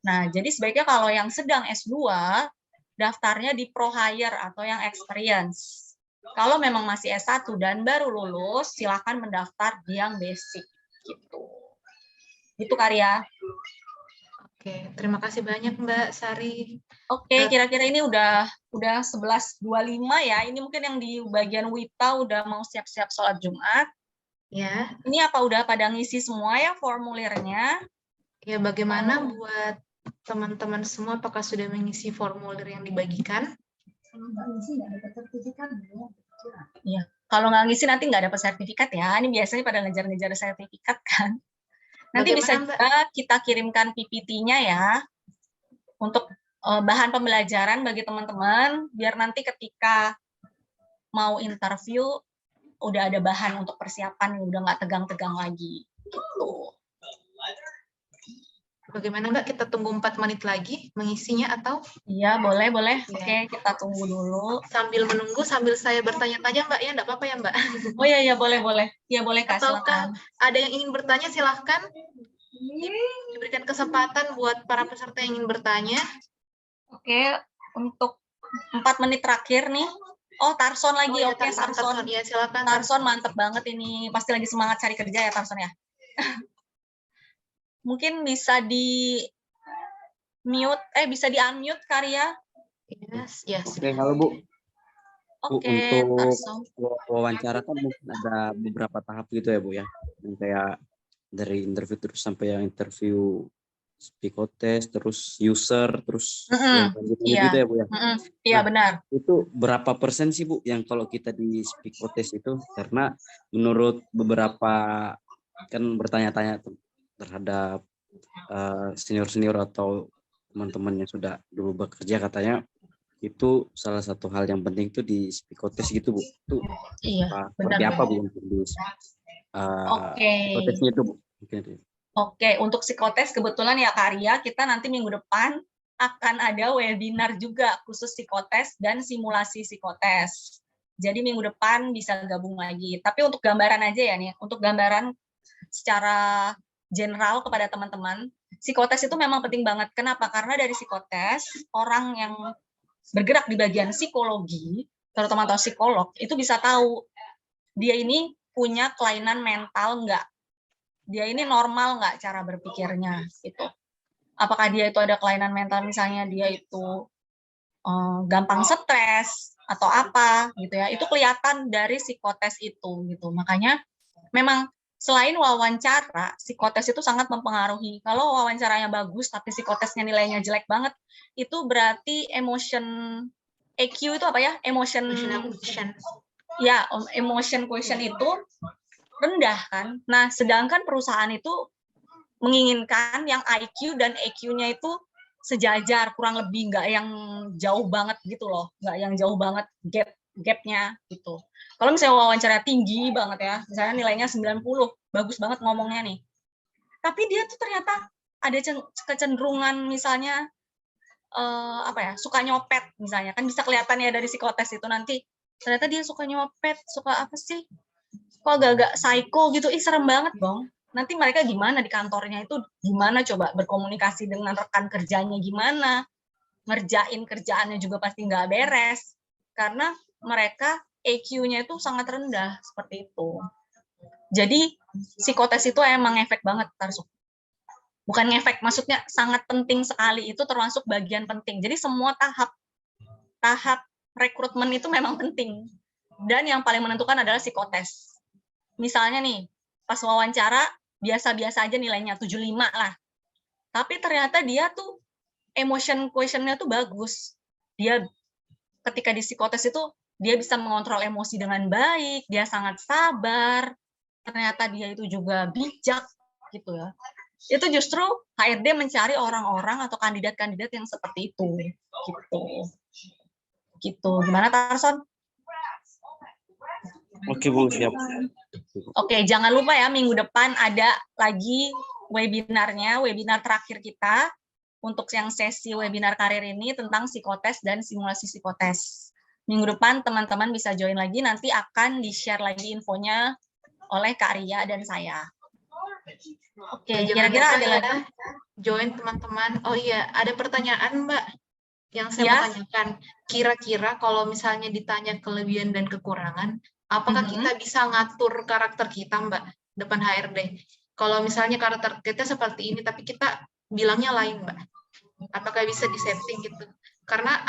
Nah, jadi sebaiknya kalau yang sedang S2 daftarnya di pro hire atau yang experience. Kalau memang masih S1 dan baru lulus, silakan mendaftar di yang basic gitu. Itu Karya. Oke, terima kasih banyak Mbak Sari. Oke, kira-kira ini udah 11.25 ya. Ini mungkin yang di bagian Wita udah mau siap-siap sholat Jumat. Ya, Ini apa udah pada ngisi semua ya formulirnya? ya bagaimana buat teman-teman semua apakah sudah mengisi formulir yang dibagikan? Iya. Kalau nggak ngisi nanti nggak dapat sertifikat ya. Ini biasanya pada ngejar-ngejar sertifikat kan. Nanti Bagaimana, bisa juga kita kirimkan PPT-nya ya untuk bahan pembelajaran bagi teman-teman biar nanti ketika mau interview udah ada bahan untuk persiapan, udah nggak tegang-tegang lagi gitu. Bagaimana Mbak, kita tunggu 4 menit lagi mengisinya atau? Iya, boleh. Ya. Oke, kita tunggu dulu. Sambil menunggu, sambil saya bertanya-tanya Mbak, ya enggak apa-apa ya Mbak? Oh iya, boleh. Iya, boleh Kak, Ataukah silakan. ada yang ingin bertanya, silahkan. Diberikan kesempatan buat para peserta yang ingin bertanya. Oke, untuk 4 menit terakhir nih. Oh, Tarson lagi. Oh, ya, Oke, Tarson. Ya, silakan. Tarson mantep banget ini. Pasti lagi semangat cari kerja ya, Tarson ya. Mungkin bisa di mute, bisa di unmute Karya. Yes. Oke, halo Bu. Oke, Untuk Tarson. wawancara kan mungkin ada beberapa tahap gitu ya Bu ya. Yang kayak dari interview terus sampai yang interview psikotes, terus user, terus yang Iya. gitu ya Bu ya. Iya, Nah, benar. Itu berapa persen sih Bu yang kalau kita di psikotes itu? Karena menurut beberapa kan bertanya-tanya terhadap senior-senior atau teman-teman yang sudah dulu bekerja, katanya itu salah satu hal yang penting itu di psikotes gitu Bu. Itu Iya, seperti benar. apa Bu untuk di psikotesnya itu Bu? Oke, untuk psikotes kebetulan ya Karya, kita nanti minggu depan akan ada webinar juga khusus psikotes dan simulasi psikotes. Jadi minggu depan bisa gabung lagi. Tapi untuk gambaran aja ya nih, untuk gambaran secara general kepada teman-teman, psikotes itu memang penting banget. Kenapa? Karena dari psikotes, orang yang bergerak di bagian psikologi, terutama atau psikolog, itu bisa tahu dia ini punya kelainan mental nggak? Dia ini normal nggak cara berpikirnya? Gitu. Apakah dia itu ada kelainan mental, misalnya dia itu gampang stres atau apa gitu ya? Itu kelihatan dari psikotes itu gitu. Makanya memang selain wawancara, psikotes itu sangat mempengaruhi. Kalau wawancaranya bagus tapi psikotesnya nilainya jelek banget, itu berarti emotion EQ itu apa ya? Emotion quotient itu rendah kan. Nah, sedangkan perusahaan itu menginginkan yang IQ dan EQ-nya itu sejajar, kurang lebih, nggak yang jauh banget gitu loh, nggak yang jauh banget gap-nya gitu. Kalau misalnya wawancara tinggi banget ya, misalnya nilainya 90, bagus banget ngomongnya nih. Tapi dia tuh ternyata ada kecenderungan misalnya suka nyopet misalnya, kan bisa kelihatan ya dari psikotes itu nanti. Ternyata dia suka nyopet, suka apa sih? Kok agak-agak psycho gitu, serem banget dong. Nanti mereka gimana di kantornya itu, gimana coba berkomunikasi dengan rekan kerjanya gimana, ngerjain kerjaannya juga pasti nggak beres, karena mereka EQ-nya itu sangat rendah, seperti itu. Jadi psikotes itu emang efek banget, Tarso. Bukan ngefek, maksudnya sangat penting sekali, itu termasuk bagian penting. Jadi semua tahap rekrutmen itu memang penting. Dan yang paling menentukan adalah psikotes. Misalnya nih, pas wawancara, biasa-biasa aja nilainya, 75 lah. Tapi ternyata dia tuh, emotion quotient-nya tuh bagus. Dia ketika di psikotes itu, dia bisa mengontrol emosi dengan baik, dia sangat sabar, ternyata dia itu juga bijak, gitu ya. Itu justru HRD mencari orang-orang atau kandidat-kandidat yang seperti itu. Gitu. Gimana, Tarson? Oke, Bu, siap. Oke, jangan lupa ya, minggu depan ada lagi webinarnya, webinar terakhir kita untuk yang sesi webinar karir ini tentang psikotes dan simulasi psikotes. Minggu depan teman-teman bisa join lagi, nanti akan di-share lagi infonya oleh Kak Ria dan saya. Oke, Ya, jangan kira-kira lupa ada ya, lagi? join teman-teman. Oh iya, ada pertanyaan Mbak yang saya Ya. mau tanyakan. Kira-kira kalau misalnya ditanya kelebihan dan kekurangan, apakah kita bisa ngatur karakter kita Mbak depan HRD? Kalau misalnya karakter kita seperti ini, tapi kita bilangnya lain Mbak, apakah bisa disetting gitu? Karena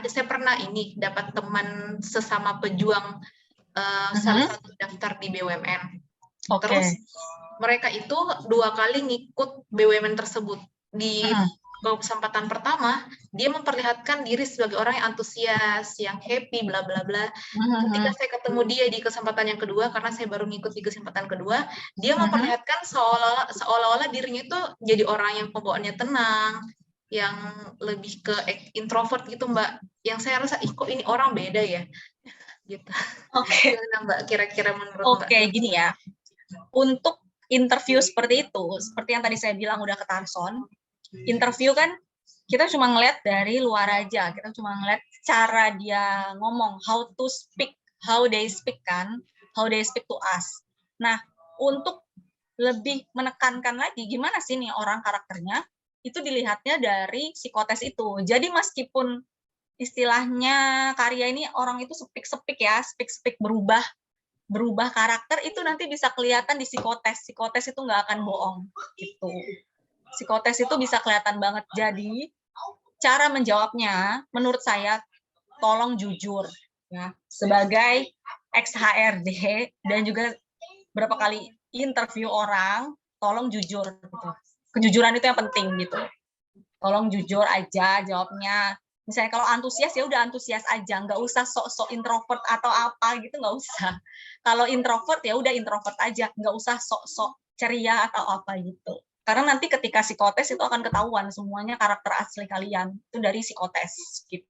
saya pernah ini dapat teman sesama pejuang salah satu daftar di BUMN. Oke. Terus mereka itu 2 kali ngikut BUMN tersebut. Di kesempatan pertama, dia memperlihatkan diri sebagai orang yang antusias, yang happy, bla bla bla. Ketika saya ketemu dia di kesempatan yang kedua, karena saya baru ngikut di kesempatan kedua, dia memperlihatkan seolah-olah dirinya itu jadi orang yang pembawaannya tenang, yang lebih ke introvert gitu Mbak. Yang saya rasa, ih kok ini orang beda ya? Gitu. Oke. Gimana Mbak kira-kira menurut Mbak? Oke, gini ya. Untuk interview seperti itu, seperti yang tadi saya bilang udah ke Tarson, interview kan kita cuma ngeliat dari luar aja, kita cuma ngeliat cara dia ngomong, how to speak, how they speak kan, how they speak to us. Nah, untuk lebih menekankan lagi gimana sih nih orang karakternya, itu dilihatnya dari psikotes itu. Jadi meskipun istilahnya karya ini orang itu speak ya, speak berubah karakter, itu nanti bisa kelihatan di psikotes. Psikotes itu nggak akan bohong gitu. Psikotes itu bisa kelihatan banget. Jadi cara menjawabnya menurut saya tolong jujur ya, sebagai ex HRD dan juga berapa kali interview orang, tolong jujur gitu. Kejujuran itu yang penting gitu. Tolong jujur aja jawabnya. Misalnya kalau antusias ya udah antusias aja, nggak usah sok-sok introvert atau apa gitu, nggak usah. Kalau introvert ya udah introvert aja, nggak usah sok-sok ceria atau apa gitu. Karena nanti ketika psikotes itu akan ketahuan semuanya karakter asli kalian itu dari psikotes gitu.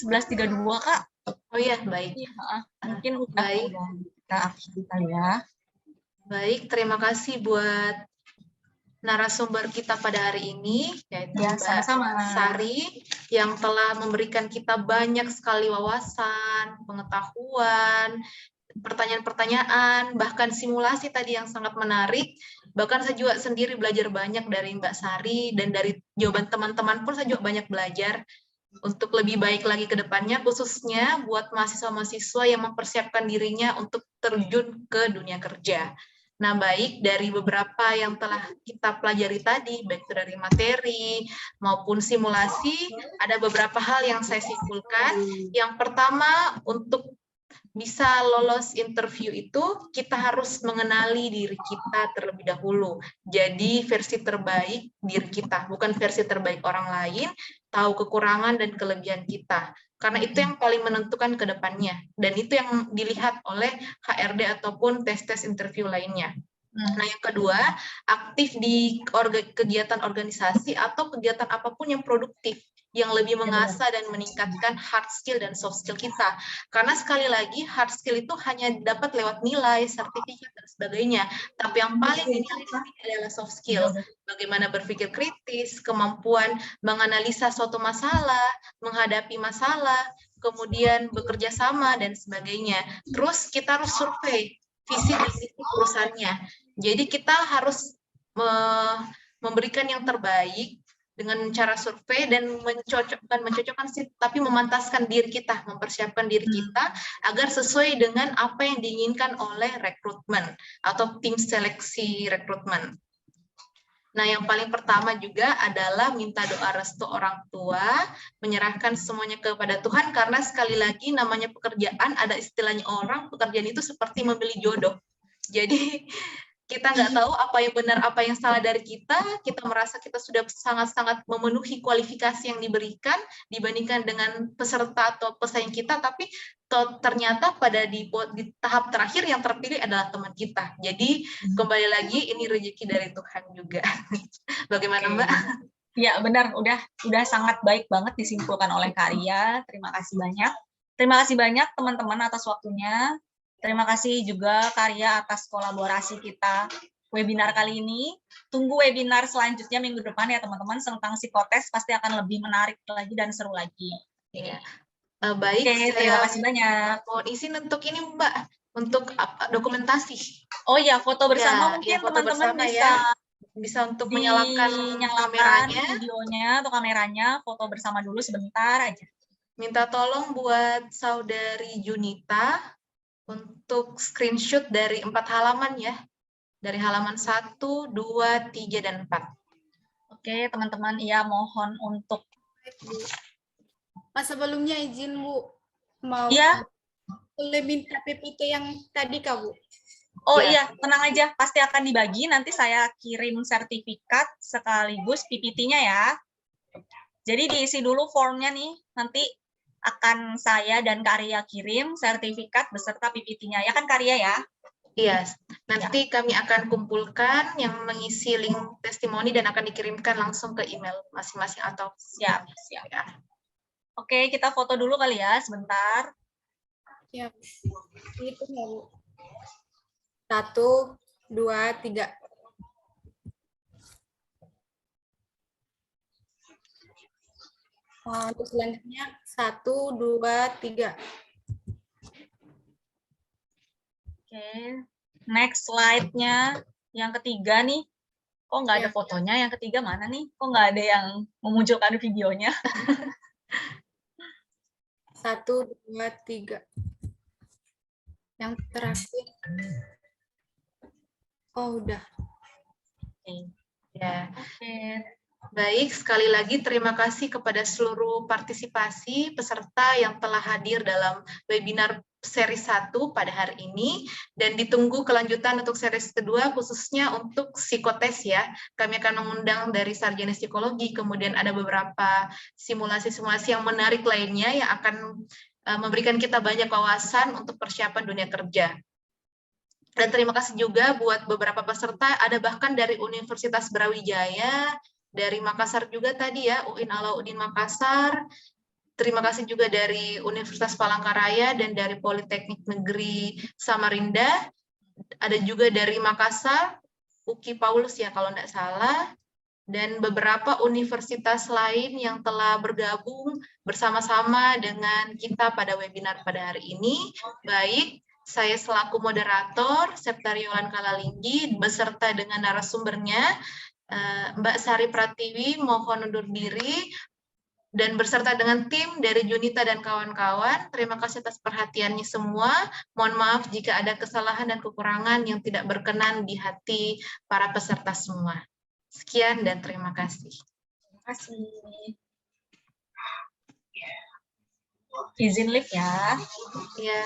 .11.32 Kak. Oh iya, baik. Ya, mungkin udah Baik. Kita akhiri kali ya. Baik, terima kasih buat narasumber kita pada hari ini, yaitu Ya, Mbak sama-sama. Sari, yang telah memberikan kita banyak sekali wawasan, pengetahuan, pertanyaan-pertanyaan, bahkan simulasi tadi yang sangat menarik. Bahkan saya juga sendiri belajar banyak dari Mbak Sari, dan dari jawaban teman-teman pun saya juga banyak belajar untuk lebih baik lagi ke depannya, khususnya buat mahasiswa-mahasiswa yang mempersiapkan dirinya untuk terjun ke dunia kerja. Nah, baik dari beberapa yang telah kita pelajari tadi, baik itu dari materi maupun simulasi, ada beberapa hal yang saya simpulkan. Yang pertama, untuk bisa lolos interview itu, kita harus mengenali diri kita terlebih dahulu. Jadi versi terbaik diri kita, bukan versi terbaik orang lain, tahu kekurangan dan kelebihan kita. Karena itu yang paling menentukan ke depannya. Dan itu yang dilihat oleh HRD ataupun tes-tes interview lainnya. Nah, yang kedua, aktif di kegiatan organisasi atau kegiatan apapun yang produktif, yang lebih mengasah dan meningkatkan hard skill dan soft skill kita. Karena sekali lagi, hard skill itu hanya dapat lewat nilai, sertifikat, dan sebagainya. Tapi yang paling dinilai adalah soft skill. Bagaimana berpikir kritis, kemampuan menganalisa suatu masalah, menghadapi masalah, kemudian bekerja sama, dan sebagainya. Terus kita harus survei visi dan misi perusahaannya. Jadi kita harus memberikan yang terbaik dengan cara survei dan mencocokkan sih, tapi memantaskan diri kita, mempersiapkan diri kita agar sesuai dengan apa yang diinginkan oleh rekrutmen atau tim seleksi rekrutmen. Nah, yang paling pertama juga adalah minta doa restu orang tua, menyerahkan semuanya kepada Tuhan, karena sekali lagi namanya pekerjaan, ada istilahnya orang, pekerjaan itu seperti membeli jodoh. Jadi kita nggak tahu apa yang benar, apa yang salah dari kita merasa kita sudah sangat-sangat memenuhi kualifikasi yang diberikan dibandingkan dengan peserta atau pesaing kita, tapi ternyata pada di tahap terakhir yang terpilih adalah teman kita. Jadi kembali lagi ini rezeki dari Tuhan juga. Bagaimana Mbak? Ya benar, udah sangat baik banget disimpulkan oleh Kak Ria. Terima kasih banyak. Terima kasih banyak teman-teman atas waktunya. Terima kasih juga Kak Ria atas kolaborasi kita webinar kali ini. Tunggu webinar selanjutnya minggu depan ya teman-teman, tentang psikotes pasti akan lebih menarik lagi dan seru lagi. Ya. Baik, Oke, terima kasih banyak. mohon izin untuk ini Mbak, untuk dokumentasi. Oh ya, foto bersama Ya, mungkin foto teman-teman bersama bisa bisa untuk menyalakan kameranya. videonya atau kameranya, foto bersama dulu sebentar aja. Minta tolong buat saudari Junita untuk screenshot dari 4 halaman ya. Dari halaman 1, 2, 3, dan 4. Oke, teman-teman, ya mohon untuk Sebelumnya izin Bu, mau Iya. boleh minta PPT yang tadi Kak Bu? Oh Ya. iya, tenang aja, pasti akan dibagi. Nanti saya kirim sertifikat sekaligus PPT-nya ya. Jadi diisi dulu formnya nih, nanti akan saya dan Karya kirim sertifikat beserta PPT-nya. Ya kan Karya ya? Iya, nanti kami akan kumpulkan yang mengisi link testimoni dan akan dikirimkan langsung ke email masing-masing atau Siap. ya. Oke, kita foto dulu kali ya, sebentar. Ya. Itu ya Bu. 1, 2, 3. Untuk selanjutnya 1, 2, 3. Oke, next slide-nya yang ketiga nih. Kok nggak ada fotonya? Yang ketiga mana nih? Kok nggak ada yang memunculkan videonya? 1, 2, 3. Yang terakhir. Oh, udah. Oke. Ya. Oke. Baik, sekali lagi terima kasih kepada seluruh partisipasi peserta yang telah hadir dalam webinar seri 1 pada hari ini, dan ditunggu kelanjutan untuk seri kedua khususnya untuk psikotes ya. Kami akan mengundang dari sarjana psikologi, kemudian ada beberapa simulasi-simulasi yang menarik lainnya yang akan memberikan kita banyak wawasan untuk persiapan dunia kerja. Dan terima kasih juga buat beberapa peserta, ada bahkan dari Universitas Brawijaya, dari Makassar juga tadi ya, UIN Alauddin Makassar. Terima kasih juga dari Universitas Palangkaraya dan dari Politeknik Negeri Samarinda. Ada juga dari Makassar, UKI Paulus ya kalau tidak salah. Dan beberapa universitas lain yang telah bergabung bersama-sama dengan kita pada webinar pada hari ini. Baik, saya selaku moderator, Septariolan Kalalinggi, beserta dengan narasumbernya, Mbak Sari Pratiwi, mohon undur diri, dan berserta dengan tim dari Junita dan kawan-kawan. Terima kasih atas perhatiannya semua. Mohon maaf jika ada kesalahan dan kekurangan yang tidak berkenan di hati para peserta semua. Sekian dan terima kasih. Terima kasih. Izin live ya. Ya.